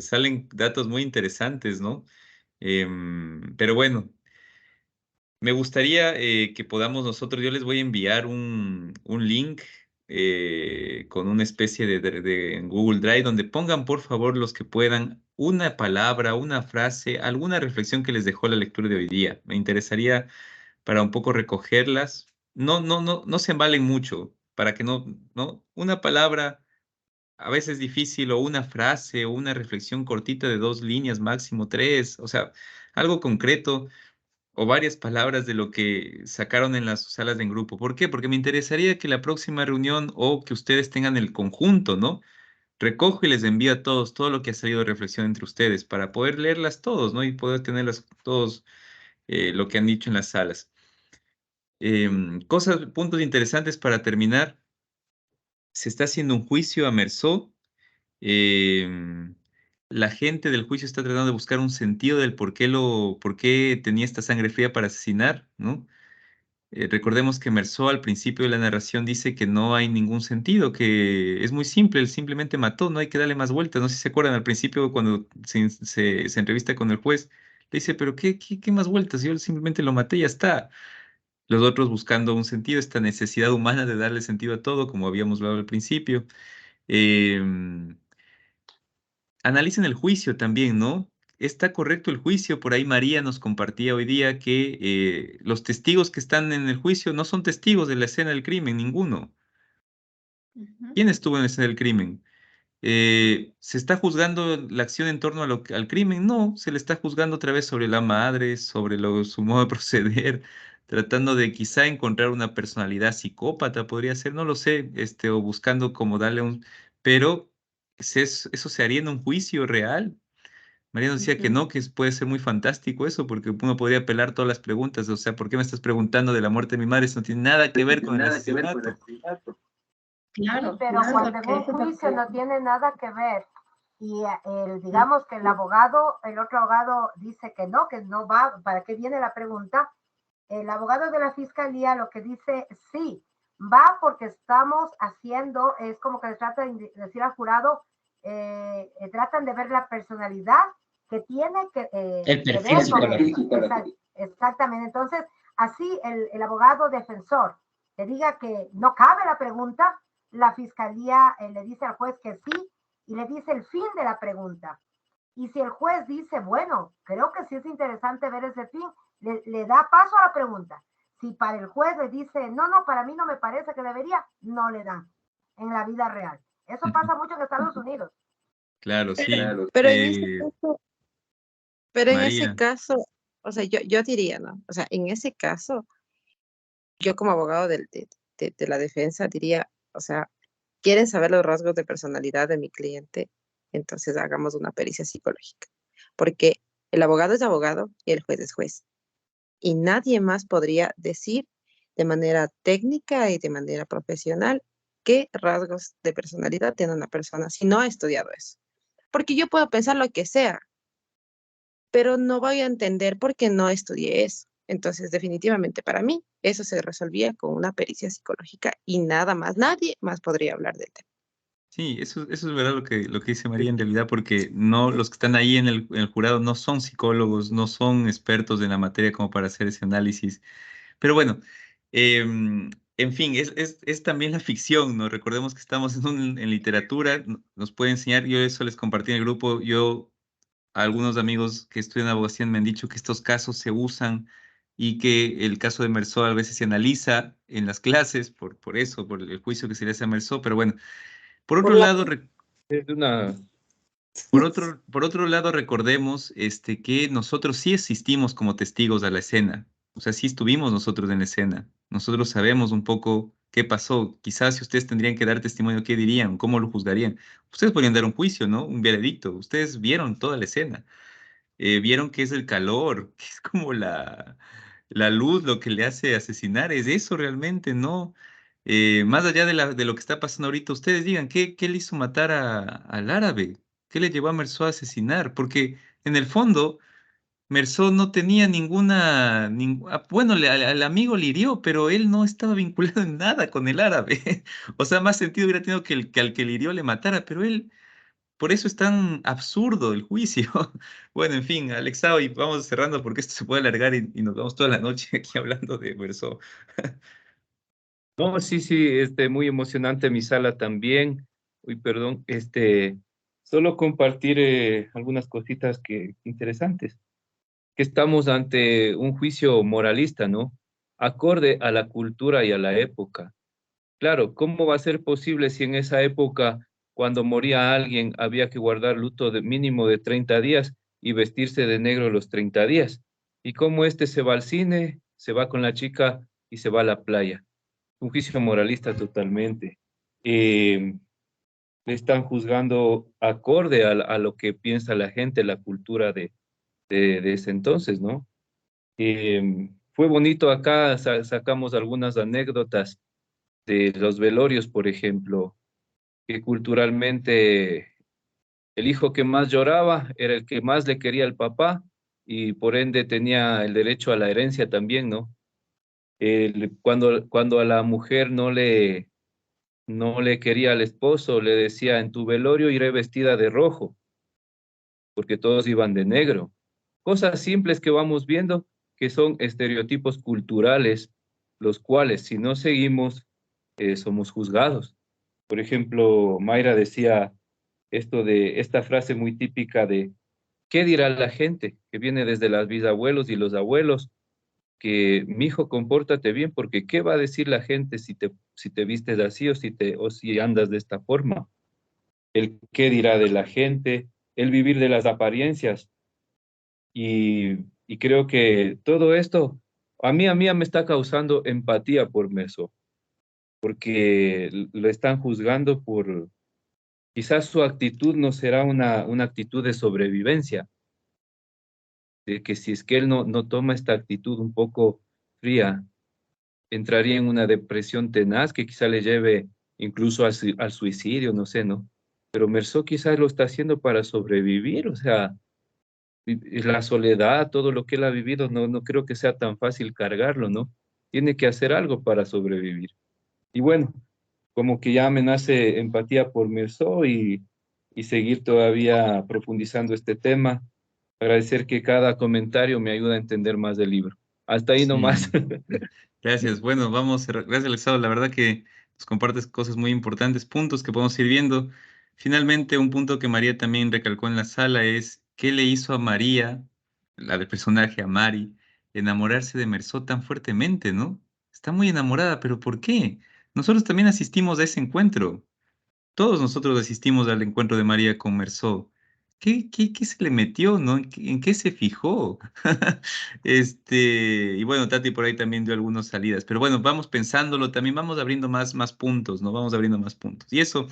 salen datos muy interesantes, ¿no? Pero bueno, me gustaría que podamos nosotros, yo les voy a enviar un link con una especie de Google Drive donde pongan por favor los que puedan una palabra, una frase, alguna reflexión que les dejó la lectura de hoy día. Me interesaría para un poco recogerlas. No se embalen mucho para que no, una palabra a veces difícil o una frase o una reflexión cortita de 2 líneas, máximo 3, o sea, algo concreto o varias palabras de lo que sacaron en las salas de en grupo. ¿Por qué? Porque me interesaría que la próxima reunión o que ustedes tengan el conjunto, ¿no? Recojo y les envío a todos todo lo que ha salido de reflexión entre ustedes para poder leerlas todos, ¿no? Y poder tenerlas todos lo que han dicho en las salas. Puntos interesantes para terminar. Se está haciendo un juicio a Merzó. Em, la gente del juicio está tratando de buscar un sentido del por qué tenía esta sangre fría para asesinar, ¿no? Recordemos que Merzó al principio de la narración dice que no hay ningún sentido, que es muy simple, él simplemente mató, no hay que darle más vueltas. No sé si se acuerdan al principio cuando se entrevista con el juez, le dice, pero ¿qué más vueltas? Yo simplemente lo maté y ya está. Los otros buscando un sentido, esta necesidad humana de darle sentido a todo, como habíamos hablado al principio. Em, Analicen el juicio también, ¿no? ¿Está correcto el juicio? Por ahí María nos compartía hoy día que los testigos que están en el juicio no son testigos de la escena del crimen, ninguno. Ujú. ¿Quién estuvo en la escena del crimen? ¿Se está juzgando la acción en torno al crimen? No, se le está juzgando otra vez sobre la madre, sobre su modo de proceder, tratando de quizá encontrar una personalidad psicópata, podría ser, no lo sé, o buscando como darle un... Pero eso se haría en un juicio real. María nos decía que Ujú. no, que puede ser muy fantástico eso, porque uno podría apelar todas las preguntas, o sea, ¿por qué me estás preguntando de la muerte de mi madre? Eso no tiene nada que ver con el asesinato. Claro, Sí, pero eso es cuando lo en un que... juicio no tiene nada que ver y digamos que el otro abogado dice que no va, ¿para qué viene la pregunta? El abogado de la fiscalía lo que dice, sí, va porque estamos haciendo, es como que le tratan de decir al jurado, tratan de ver la personalidad que tiene El que perfil ver con eso. psicológico. Exactamente. Entonces, así el abogado defensor que diga que no cabe la pregunta, la fiscalía le dice al juez que sí y le dice el fin de la pregunta. Y si el juez dice, bueno, creo que sí es interesante ver ese fin, le da paso a la pregunta. Si para el juez le dice, no, para mí no me parece que debería, no le dan en la vida real. Eso pasa mucho en Estados Unidos. Claro, sí. Pero en ese caso, pero en ese María. caso, o sea, yo diría, ¿no? O sea, en ese caso, yo como abogado de la defensa diría, o sea, ¿quieren saber los rasgos de personalidad de mi cliente? Entonces hagamos una pericia psicológica. Porque el abogado es abogado y el juez es juez. Y nadie más podría decir de manera técnica y de manera profesional qué rasgos de personalidad tiene una persona si no ha estudiado eso. Porque yo puedo pensar lo que sea, pero no voy a entender porque no estudié eso. Entonces, definitivamente para mí, eso se resolvía con una pericia psicológica y nada más. Nadie más podría hablar del tema. Sí, eso es verdad lo que dice María en realidad, porque no, los que están ahí en el jurado no son psicólogos, no son expertos en la materia como para hacer ese análisis. Pero bueno, en fin, es también la ficción, ¿no? Recordemos que estamos en literatura, nos puede enseñar, yo eso les compartí en el grupo, algunos amigos que estudian abogacía me han dicho que estos casos se usan y que el caso de Merzó a veces se analiza en las clases por eso, por el juicio que se le hace a Merzó, pero bueno, por otro lado, Es una... por otro lado, recordemos que nosotros sí asistimos como testigos a la escena. O sea, sí estuvimos nosotros en la escena. Nosotros sabemos un poco qué pasó. Quizás si ustedes tendrían que dar testimonio, ¿qué dirían? ¿Cómo lo juzgarían? Ustedes podrían dar un juicio, ¿no? Un veredicto. Ustedes vieron toda la escena. Vieron que es el calor, que es como la luz lo que le hace asesinar. Es eso realmente, ¿no? Más allá de lo que está pasando ahorita, ustedes digan, ¿qué le hizo matar al árabe? ¿Qué le llevó a Merzó a asesinar? Porque en el fondo Merzó no tenía bueno, al amigo le hirió, pero él no estaba vinculado en nada con el árabe. O sea, más sentido hubiera tenido que al que le hirió le matara, pero él, por eso es tan absurdo el juicio. Bueno, en fin, Alexa, y vamos cerrando porque esto se puede alargar y nos vamos toda la noche aquí hablando de Merzó. No, sí, sí, muy emocionante mi sala también. Uy, perdón, solo compartir algunas cositas interesantes. Que estamos ante un juicio moralista, ¿no? Acorde a la cultura y a la época. Claro, ¿cómo va a ser posible si en esa época, cuando moría alguien, había que guardar luto de mínimo de 30 días y vestirse de negro los 30 días? ¿Y cómo se va al cine, se va con la chica y se va a la playa? Un juicio moralista totalmente. Le están juzgando acorde a lo que piensa la gente, la cultura de ese entonces, ¿no? Fue bonito acá, sacamos algunas anécdotas de los velorios, por ejemplo, que culturalmente el hijo que más lloraba era el que más le quería al papá y por ende tenía el derecho a la herencia también, ¿no? Cuando a la mujer no le quería al esposo, le decía, en tu velorio iré vestida de rojo, porque todos iban de negro. Cosas simples que vamos viendo que son estereotipos culturales, los cuales si no seguimos, somos juzgados. Por ejemplo, Mayra decía esta frase muy típica de, ¿qué dirá la gente? Que viene desde los bisabuelos y los abuelos, que mi hijo, compórtate bien, porque ¿qué va a decir la gente si te vistes así o si andas de esta forma? El qué dirá de la gente, el vivir de las apariencias. Y creo que todo esto a mí me está causando empatía por Meso, porque lo están juzgando por, quizás su actitud no será una actitud de sobrevivencia, de que si es que él no toma esta actitud un poco fría, entraría en una depresión tenaz que quizá le lleve incluso al suicidio, no sé, ¿no? Pero Merzó quizás lo está haciendo para sobrevivir, o sea, y la soledad, todo lo que él ha vivido, no creo que sea tan fácil cargarlo, ¿no? Tiene que hacer algo para sobrevivir. Y bueno, como que ya me nace empatía por Merzó y seguir todavía profundizando este tema. Agradecer que cada comentario me ayuda a entender más del libro. Hasta ahí nomás. Sí. Gracias. Bueno, vamos, gracias, Alexado. La verdad que nos compartes cosas muy importantes, puntos que podemos ir viendo. Finalmente, un punto que María también recalcó en la sala es qué le hizo a María, la del personaje, a Mari, enamorarse de Merzó tan fuertemente, ¿no? Está muy enamorada, pero ¿por qué? Nosotros también asistimos a ese encuentro. Todos nosotros asistimos al encuentro de María con Merzó. ¿Qué se le metió, no? ¿En qué se fijó? Y bueno, Tati por ahí también dio algunas salidas, pero bueno, vamos pensándolo, también vamos abriendo más puntos, ¿no? Vamos abriendo más puntos. Y eso,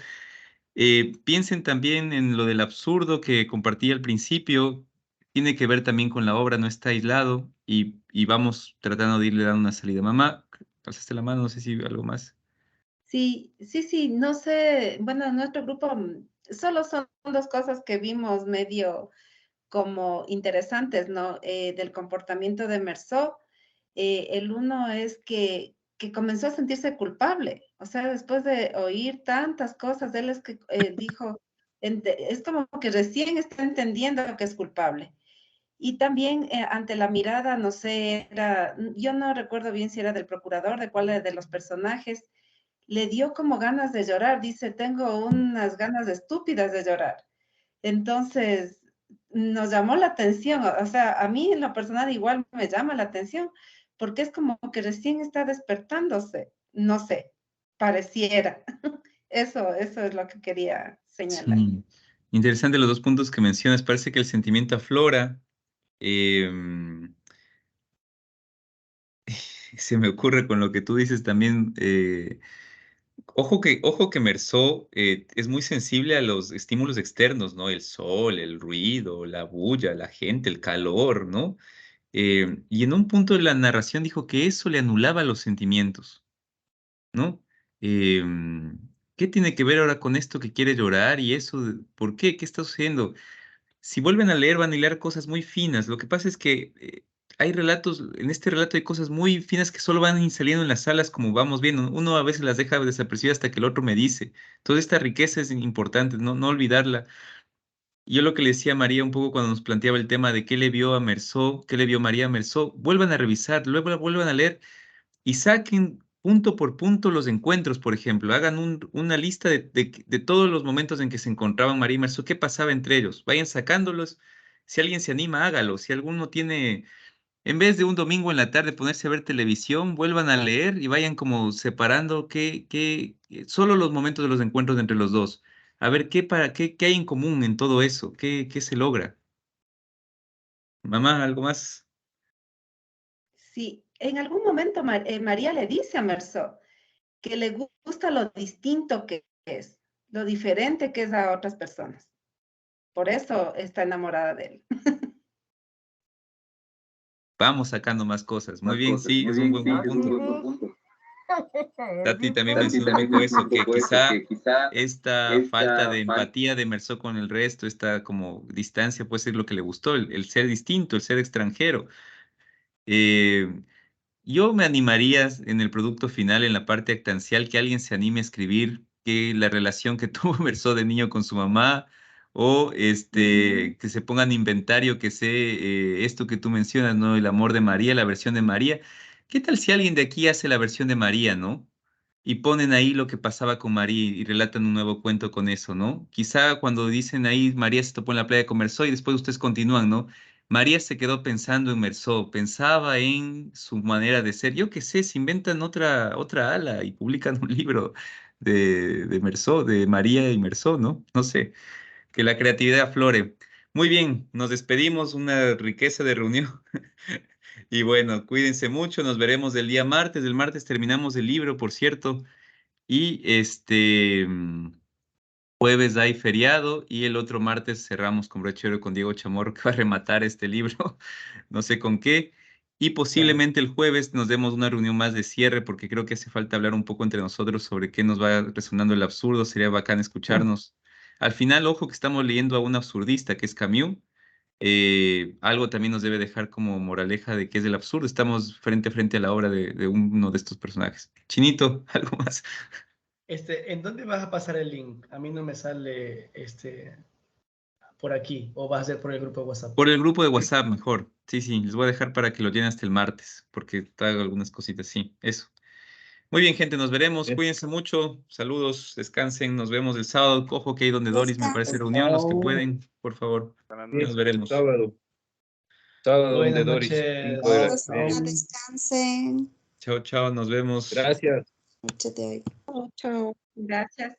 piensen también en lo del absurdo que compartí al principio, tiene que ver también con la obra, no está aislado, y vamos tratando de irle dando una salida. Mamá, alzaste la mano, no sé si algo más. Sí, sí, sí, no sé, bueno, en nuestro grupo solo son dos cosas que vimos medio como interesantes, ¿no? Del comportamiento de Merzó. El uno es que comenzó a sentirse culpable, o sea, después de oír tantas cosas, él es que dijo, es como que recién está entendiendo que es culpable. Y también ante la mirada, no sé, yo no recuerdo bien si era del procurador, de cuál de los personajes, le dio como ganas de llorar, dice, tengo unas ganas estúpidas de llorar. Entonces, nos llamó la atención, o sea, a mí en lo personal igual me llama la atención, porque es como que recién está despertándose, no sé, pareciera. Eso es lo que quería señalar. Sí, interesante los dos puntos que mencionas. Parece que el sentimiento aflora. em, se me ocurre con lo que tú dices también. Ojo que Mersó es muy sensible a los estímulos externos, ¿no? El sol, el ruido, la bulla, la gente, el calor, ¿no? Y en un punto de la narración dijo que eso le anulaba los sentimientos, ¿no? ¿Qué tiene que ver ahora con esto que quiere llorar y eso? ¿Por qué? ¿Qué está sucediendo? Si vuelven a leer, van a leer cosas muy finas. Lo que pasa es que hay relatos, en este relato hay cosas muy finas que solo van saliendo en las salas como vamos viendo. Uno a veces las deja desapercibidas hasta que el otro me dice. Toda esta riqueza es importante, no olvidarla. Yo lo que le decía a María un poco cuando nos planteaba el tema de qué le vio a Mersó, qué le vio María a Mersó, vuelvan a revisar, luego vuelvan a leer y saquen punto por punto los encuentros, por ejemplo. Hagan una lista de todos los momentos en que se encontraban María y Mersó, qué pasaba entre ellos. Vayan sacándolos. Si alguien se anima, hágalo. Si alguno tiene, en vez de un domingo en la tarde ponerse a ver televisión, vuelvan a leer y vayan como separando solo los momentos de los encuentros entre los dos. A ver qué hay en común en todo eso, qué se logra. Mamá, ¿algo más? Sí, en algún momento María le dice a Mersó que le gusta lo distinto que es, lo diferente que es a otras personas. Por eso está enamorada de él. Vamos sacando más cosas. Muy bien, sí, es un buen punto. Tati también mencionó un poco eso, que quizá esta falta de empatía de Mersó con el resto, esta como distancia puede ser lo que le gustó, el ser distinto, el ser extranjero. Eh, yo me animaría en el producto final, en la parte actancial, que alguien se anime a escribir que la relación que tuvo Mersó de niño con su mamá, o que se pongan inventario, que sé esto que tú mencionas, ¿no? El amor de María, la versión de María. ¿Qué tal si alguien de aquí hace la versión de María, ¿no? Y ponen ahí lo que pasaba con María y relatan un nuevo cuento con eso, ¿no? Quizá cuando dicen ahí María se topó en la playa con Mersó y después ustedes continúan, ¿no? María se quedó pensando en Mersó, pensaba en su manera de ser. Yo qué sé, se inventan otra ala y publican un libro de Mersó, de María y Mersó, ¿no? No sé, que la creatividad aflore. Muy bien, nos despedimos, una riqueza de reunión. Y bueno, cuídense mucho, nos veremos el día martes. El martes terminamos el libro, por cierto. Y jueves hay feriado y el otro martes cerramos con broche de oro con Diego Chamorro que va a rematar este libro, no sé con qué. Y posiblemente el jueves nos demos una reunión más de cierre porque creo que hace falta hablar un poco entre nosotros sobre qué nos va resonando el absurdo. Sería bacán escucharnos. Al final, ojo que estamos leyendo a un absurdista que es Camus. Algo también nos debe dejar como moraleja de qué es el absurdo. Estamos frente a frente a la obra de uno de estos personajes. Chinito, algo más. ¿En dónde vas a pasar el link? A mí no me sale por aquí, o va a ser por el grupo de WhatsApp. Por el grupo de WhatsApp, mejor. Sí, sí, les voy a dejar para que lo llenen hasta el martes, porque traigo algunas cositas, sí, eso. Muy bien, gente, nos veremos. Cuídense mucho. Saludos, descansen. Nos vemos el sábado. Ojo que hay donde Doris me parece reunión. Los que pueden, por favor. Nos veremos. Sábado Buenas donde Doris, 5 de la noches. tarde. Descansen. Chao, chao, nos vemos. Gracias. Noche de hoy. Chao. Gracias.